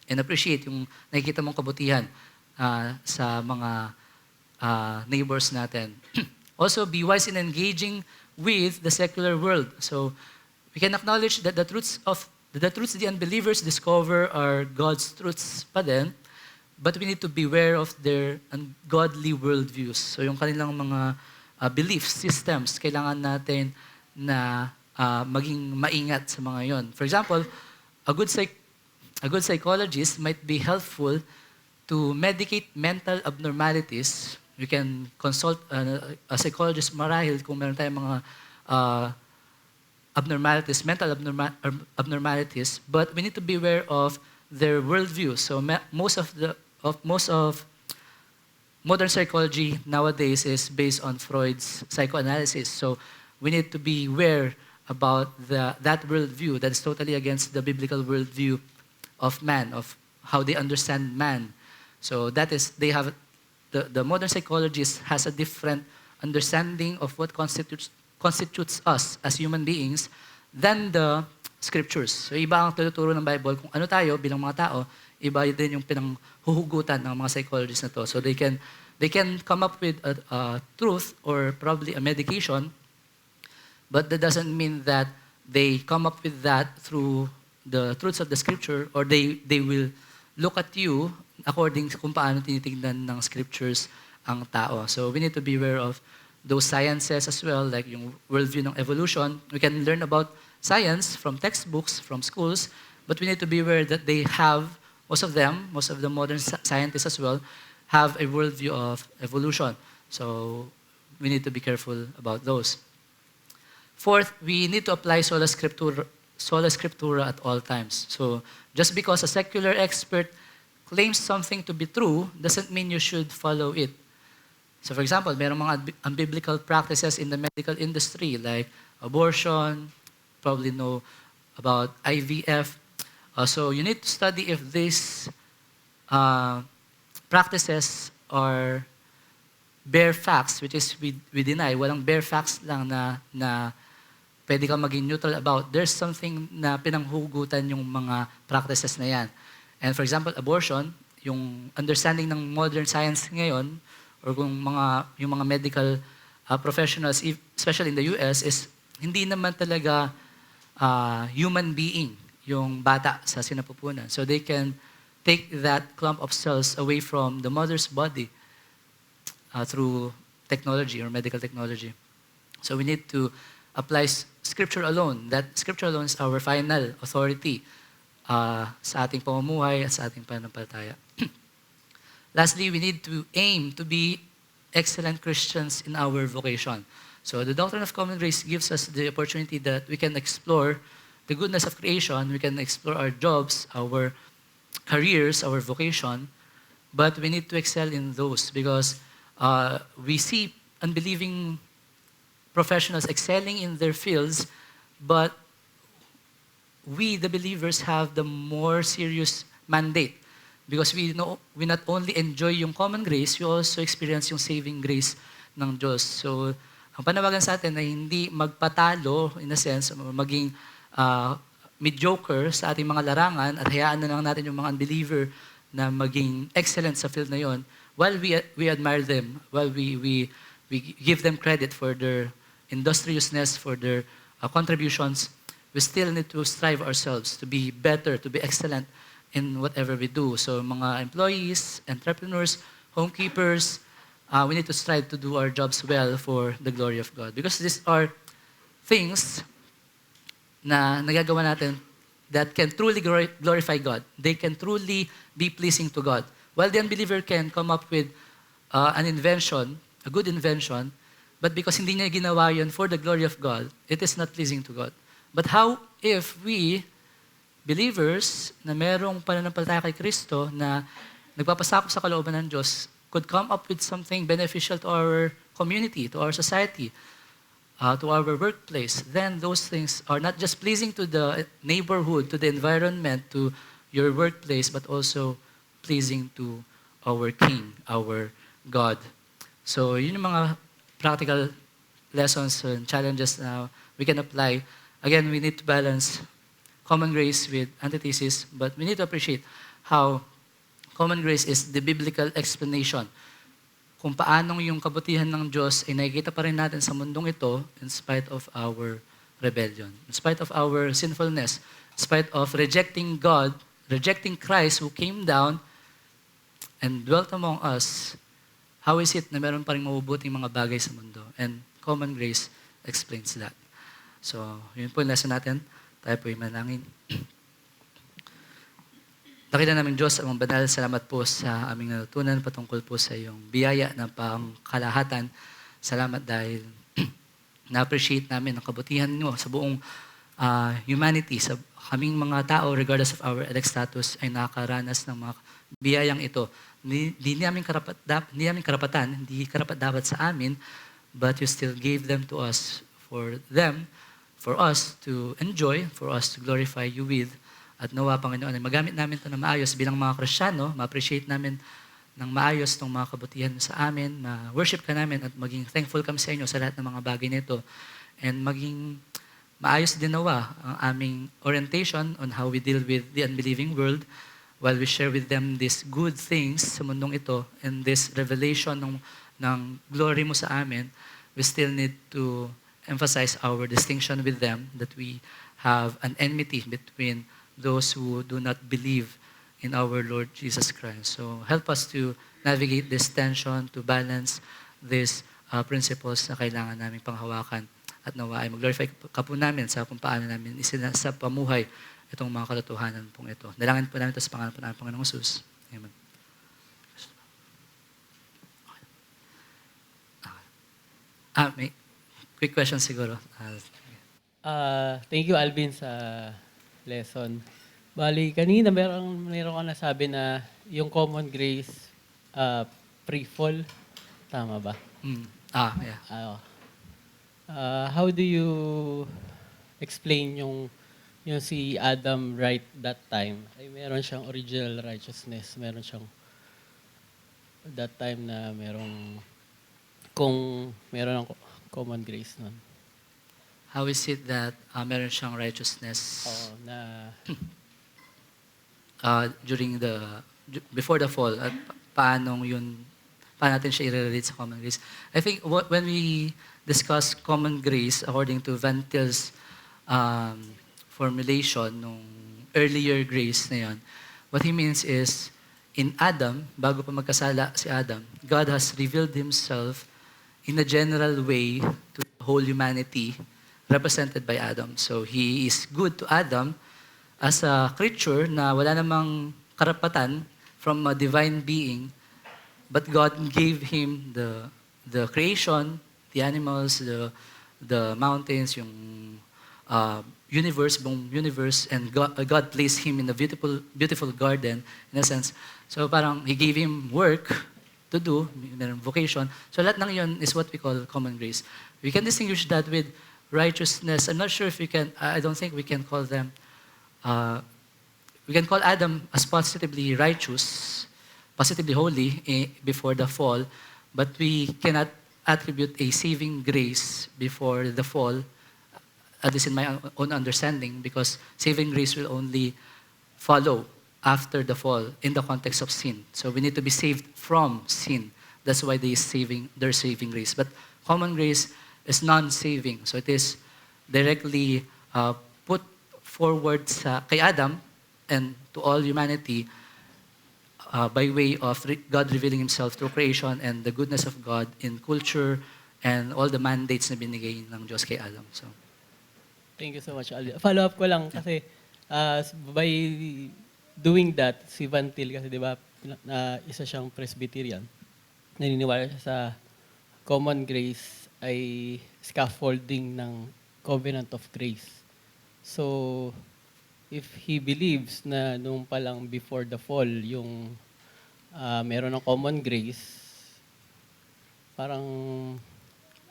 and appreciate yung nakikita mong kabutihan sa mga neighbors natin. Also, be wise in engaging with the secular world. So we can acknowledge that the truths the unbelievers discover are God's truths pa din, but we need to beware of their ungodly worldviews. So yung kanilang mga belief systems, kailangan natin na maging maingat sa mga yon. For example, a good psychologist might be helpful to medicate mental abnormalities. You can consult a psychologist marahil kung meron tayong mga abnormalities, mental abnormalities, but we need to be aware of their worldview. So most of modern psychology nowadays is based on Freud's psychoanalysis. So we need to be aware about that worldview that is totally against the biblical worldview of man, of how they understand man. So that is, they have the modern psychologist has a different understanding of what constitutes us as human beings than the scriptures. So iba ang tuturo ng Bible kung ano tayo bilang mga tao, iba din yung pinanghuhugutan ng mga psychologists na to. So they can come up with a truth or probably a medication, but that doesn't mean that they come up with that through the truths of the scripture, or they will look at you according kung paano tinitingnan ng scriptures ang tao. So we need to be aware of those sciences as well, like yung worldview ng evolution. We can learn about science from textbooks, from schools, but we need to be aware that they have, most of the modern scientists as well, have a worldview of evolution. So we need to be careful about those. Fourth, we need to apply sola scriptura at all times. So just because a secular expert claims something to be true doesn't mean you should follow it. So for example, merong mga unbiblical practices in the medical industry like abortion, probably know about IVF. So you need to study if these practices are bare facts, which is we deny. Walang bare facts lang na pwede kang maging neutral about. There's something na pinanghugutan yung mga practices na yan. And for example, abortion, yung understanding ng modern science ngayon, or kung yung mga medical professionals, especially in the US, is hindi naman talaga human being yung bata sa sinapupunan. So they can take that clump of cells away from the mother's body through technology or medical technology. So we need to apply Scripture alone. That Scripture alone is our final authority sa ating pamumuhay at sa ating pananampalataya. Lastly, we need to aim to be excellent Christians in our vocation. So the doctrine of common grace gives us the opportunity that we can explore the goodness of creation, we can explore our jobs, our careers, our vocation, but we need to excel in those because we see unbelieving professionals excelling in their fields, but we, the believers, have the more serious mandate because we not only enjoy yung common grace, we also experience yung saving grace ng Diyos. So, ang panawagan sa atin ay hindi magpatalo, in a sense, maging mediocre sa ating mga larangan at hayaan na lang natin yung mga unbeliever na maging excellent sa field na yon while we admire them, while we give them credit for their industriousness, for their contributions, we still need to strive ourselves to be better, to be excellent in whatever we do. So mga employees, entrepreneurs, homekeepers, we need to strive to do our jobs well for the glory of God. Because these are things na nagagawa natin that can truly glorify God. They can truly be pleasing to God. While the unbeliever can come up with an invention, a good invention, but because hindi niya ginawa yun for the glory of God, it is not pleasing to God. But how if we, believers, na merong pananampalataya kay Kristo, na nagpapasakop sa kalooban ng Diyos, could come up with something beneficial to our community, to our society, to our workplace, then those things are not just pleasing to the neighborhood, to the environment, to your workplace, but also pleasing to our King, our God. So yun yung mga practical lessons and challenges na we can apply. Again, we need to balance common grace with antithesis, but we need to appreciate how common grace is the biblical explanation kung paanong yung kabutihan ng Diyos ay nakikita pa rin natin sa mundong ito in spite of our rebellion, in spite of our sinfulness, in spite of rejecting God, rejecting Christ who came down and dwelt among us. How is it na meron pa rin mabubuting mga bagay sa mundo? And common grace explains that. So, yun po yung lesson natin. Tayo po yung manalangin. Nakita namin Diyos, ang banal, salamat po sa aming natutunan patungkol po sa iyong biyaya ng pangkalahatan. Salamat dahil na-appreciate namin ang kabutihan niyo sa buong humanity, sa kaming mga tao, regardless of our elect status, ay nakakaranas ng mga biyayang ito. Hindi namin karapatan, hindi karapat dapat sa amin, but you still gave them to us, for us to enjoy, for us to glorify you with. At nawa, Panginoon, magamit namin ito na maayos bilang mga Kristiyano, ma-appreciate namin ng maayos itong mga kabutihan sa amin, ma-worship ka namin at maging thankful kami sa inyo sa lahat ng mga bagay nito. And maging maayos din nawa ang aming orientation on how we deal with the unbelieving world while we share with them these good things sa mundong ito and this revelation ng glory mo sa amin. We still need to emphasize our distinction with them, that we have an enmity between those who do not believe in our Lord Jesus Christ. So help us to navigate this tension, to balance these principles na kailangan namin panghawakan. At nawa ay mag-glorify ka po namin sa kung paano namin sa pamuhay itong mga katotohanan pong ito. Dalangin po namin ito sa pangalan po namin, Panginoong Jesus. Amen. May quick question siguro. Thank you, Alvin, sa lesson. Bali, kanina meron ka nasabi na yung common grace pre-fall. Tama ba? Yeah. How do you explain yung si Adam right that time? Ay, meron siyang original righteousness. Meron siyang that time na kung meron ng common grace nun. How is it that meron siyang righteousness before the fall? At paano natin siya i-relate sa common grace? I think when we discuss common grace according to Van Til's formulation nung earlier grace na yun, what he means is, in Adam, bago pa magkasala si Adam, God has revealed Himself in a general way to the whole humanity represented by Adam. So He is good to Adam as a creature na wala namang karapatan from a divine being, but God gave him the creation, the animals, the mountains, yung buong universe, and God placed him in a beautiful garden, in a sense. So parang He gave him work to do, vocation. So lahat ng yun is what we call common grace. We can distinguish that with righteousness. I'm not sure if I don't think we can call them, we can call Adam as positively righteous, positively holy before the fall, but we cannot attribute a saving grace before the fall, at least in my own understanding, because saving grace will only follow after the fall in the context of sin. So we need to be saved from sin. That's why there's saving grace. But common grace is non-saving. So it is directly put forward kay Adam and to all humanity by way of God revealing Himself through creation and the goodness of God in culture and all the mandates na binigay ng Diyos kay Adam. So, thank you so much, Alvin. Follow up ko lang kasi by doing that, si Van Til kasi di ba, isa siyang Presbyterian, naniniwala siya sa common grace ay scaffolding ng covenant of grace. So, if he believes na nung palang before the fall, yung meron ng common grace, parang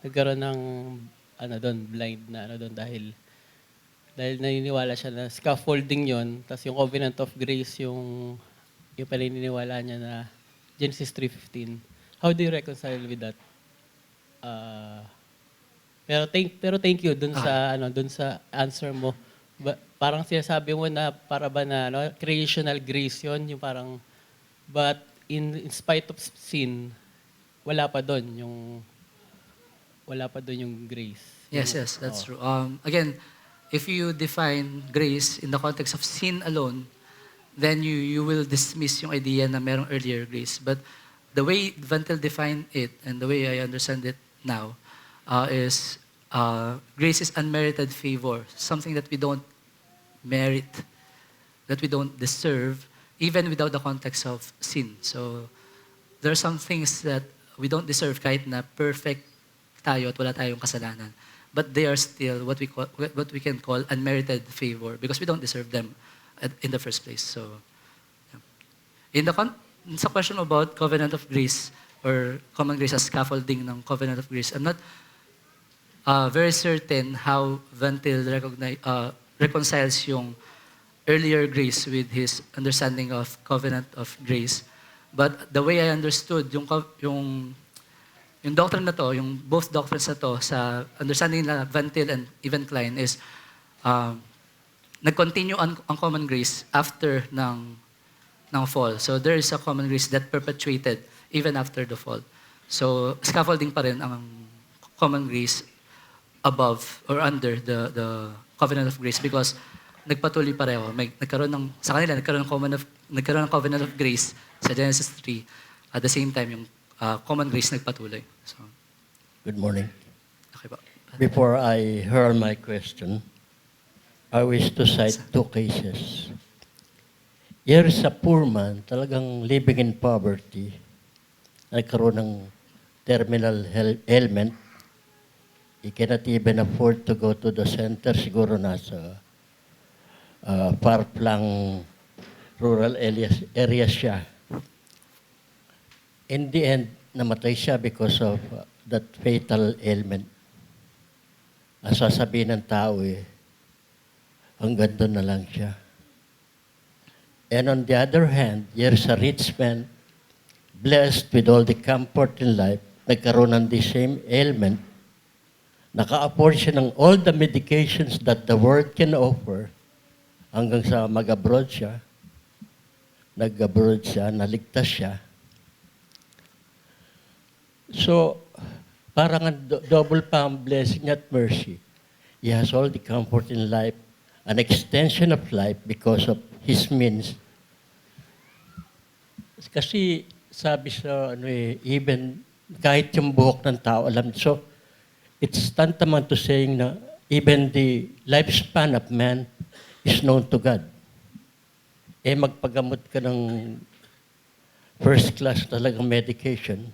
nagkaroon ng blind na dahil naniniwala siya na scaffolding yon, tapos yung covenant of grace yung paniniwala niya na Genesis 3:15. How do you reconcile with that? Pero thank you dun sa answer mo. Parang sinasabi mo na para ba na creational grace yon, yung parang but in spite of sin wala pa doon yung grace. yes, that's true. Again, if you define grace in the context of sin alone, then you will dismiss yung idea na merong earlier grace. But the way Van Til defined it and the way I understand it now is grace is unmerited favor, something that we don't merit, that we don't deserve, even without the context of sin. So there are some things that we don't deserve kahit na perfect tayo at wala tayong kasalanan. But they are still what we can call unmerited favor because we don't deserve them in the first place. So, yeah. Sa question about covenant of grace or common grace as scaffolding ng covenant of grace, I'm not very certain how Van Til reconciles yung earlier grace with his understanding of covenant of grace. But the way I understood yung doctrine na to, yung both doctrines na to, sa understanding nila Van Til and even Klein is nag-continue ang common grace after ng fall. So there is a common grace that perpetuated even after the fall. So scaffolding pa rin ang common grace above or under the covenant of grace because nagpatuloy pareho. Sa kanila, nagkaroon ng covenant of grace sa Genesis 3. At the same time, yung common grace nagpatuloy. So, Good morning. okay ba? Before I hurl my question, I wish to cite two cases. Here is a poor man, talagang living in poverty, nagkaroon ng terminal ailment. He cannot even afford to go to the center. Siguro nasa far-flung rural areas siya. In the end, namatay siya because of that fatal ailment. Ang sasabihin ng tao hanggang doon na lang siya. And on the other hand, here's a rich man, blessed with all the comfort in life, nagkaroon ng the same ailment, naka-afford siya ng all the medications that the world can offer, hanggang sa mag-abroad siya, nag-abroad siya, naligtas siya. So, parang double pa ang blessing at mercy. He has all the comfort in life, an extension of life because of his means. Kasi sabi sa even kahit yung buhok ng tao alam. So, it's tantamount to saying na even the lifespan of man is known to God. Magpagamot ka ng first class talagang medication,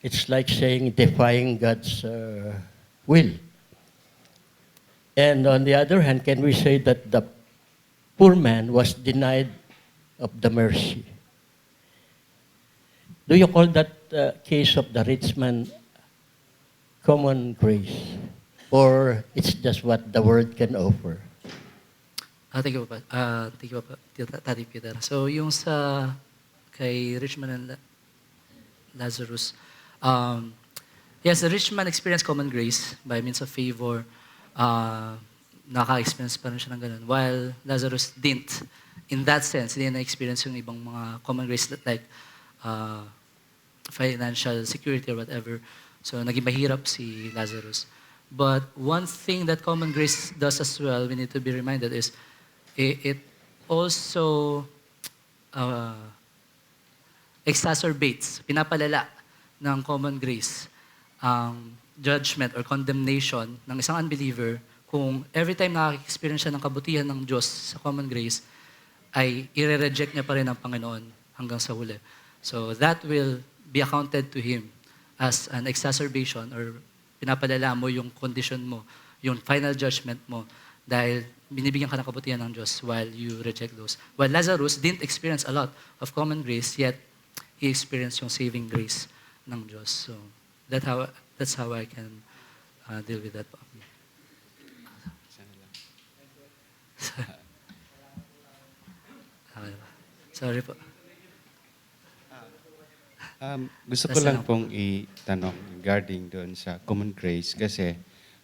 it's like saying defying God's will. And on the other hand, can we say that the poor man was denied of the mercy? Do you call that case of the rich man common grace? Or it's just what the world can offer? Thank you pa. Thank you pa, Tati Peter. So, yung sa kay rich man and Lazarus, yes, the rich man experienced common grace by means of favor. Naka-experience pa rin siya ng ganun. While Lazarus didn't. In that sense, hindi na-experience yung ibang mga common grace like financial security or whatever. So, naging mahirap si Lazarus. But one thing that common grace does as well, we need to be reminded is, it also exacerbates, pinapalala ng common grace ang judgment or condemnation ng isang unbeliever kung every time nakaka-experience siya ng kabutihan ng Diyos sa common grace, ay i-reject niya pa rin ang Panginoon hanggang sa huli. So that will be accounted to him as an exacerbation or pinapadala mo yung condition mo, yung final judgment mo dahil binibigyan ka ng kabutihan ng Diyos while you reject those. While Lazarus didn't experience a lot of common grace, yet he experienced yung saving grace ng Diyos. So that's how I can deal with that. Sorry po. Gusto ko lang pong itanong regarding doon sa common grace kasi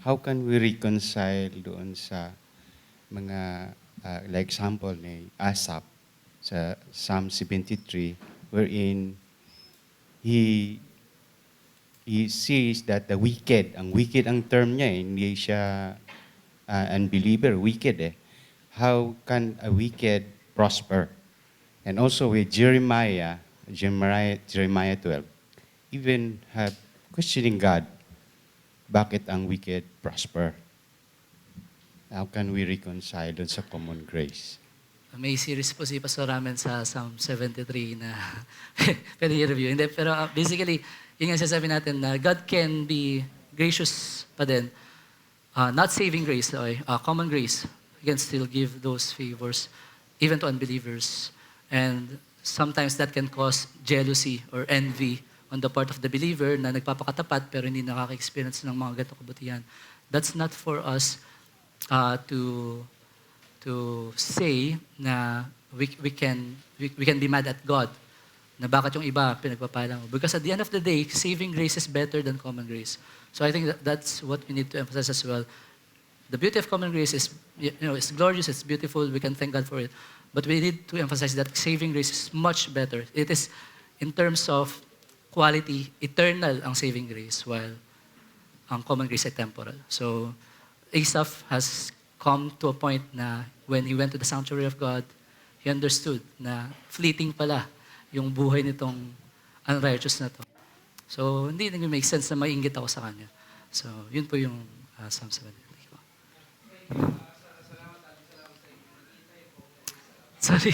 how can we reconcile doon sa mga like example ni Asaph sa Psalm 73 wherein he sees that the wicked, ang wicked ang term niya hindi siya unbeliever, wicked How can a wicked prosper? And also with Jeremiah 12, even have questioning God, bakit ang wicked prosper? How can we reconcile dun sa common grace? May series po si Pastor Ramen sa Psalm 73 na pwede i-review. Hindi, pero basically, yun nga sasabi natin na God can be gracious pa din. Not saving grace, common grace. He can still give those favors even to unbelievers. And sometimes that can cause jealousy or envy on the part of the believer na nagpapakatapat pero hindi nakaka-experience ng mga ganitong kabutihan. That's not for us to say na we can be mad at God na bakit yung iba pinagpapala mo. Because at the end of the day, saving grace is better than common grace. So I think that's what we need to emphasize as well. The beauty of common grace is, it's glorious, it's beautiful, we can thank God for it. But we need to emphasize that saving grace is much better. It is, in terms of quality, eternal ang saving grace, while ang common grace ay temporal. So, Asaph has come to a point na when he went to the sanctuary of God, he understood na fleeting pala yung buhay nitong unrighteous na to. So, hindi nag-make sense na maiinggit ako sa kanya. So, yun po yung Psalm 73 ko. Sorry.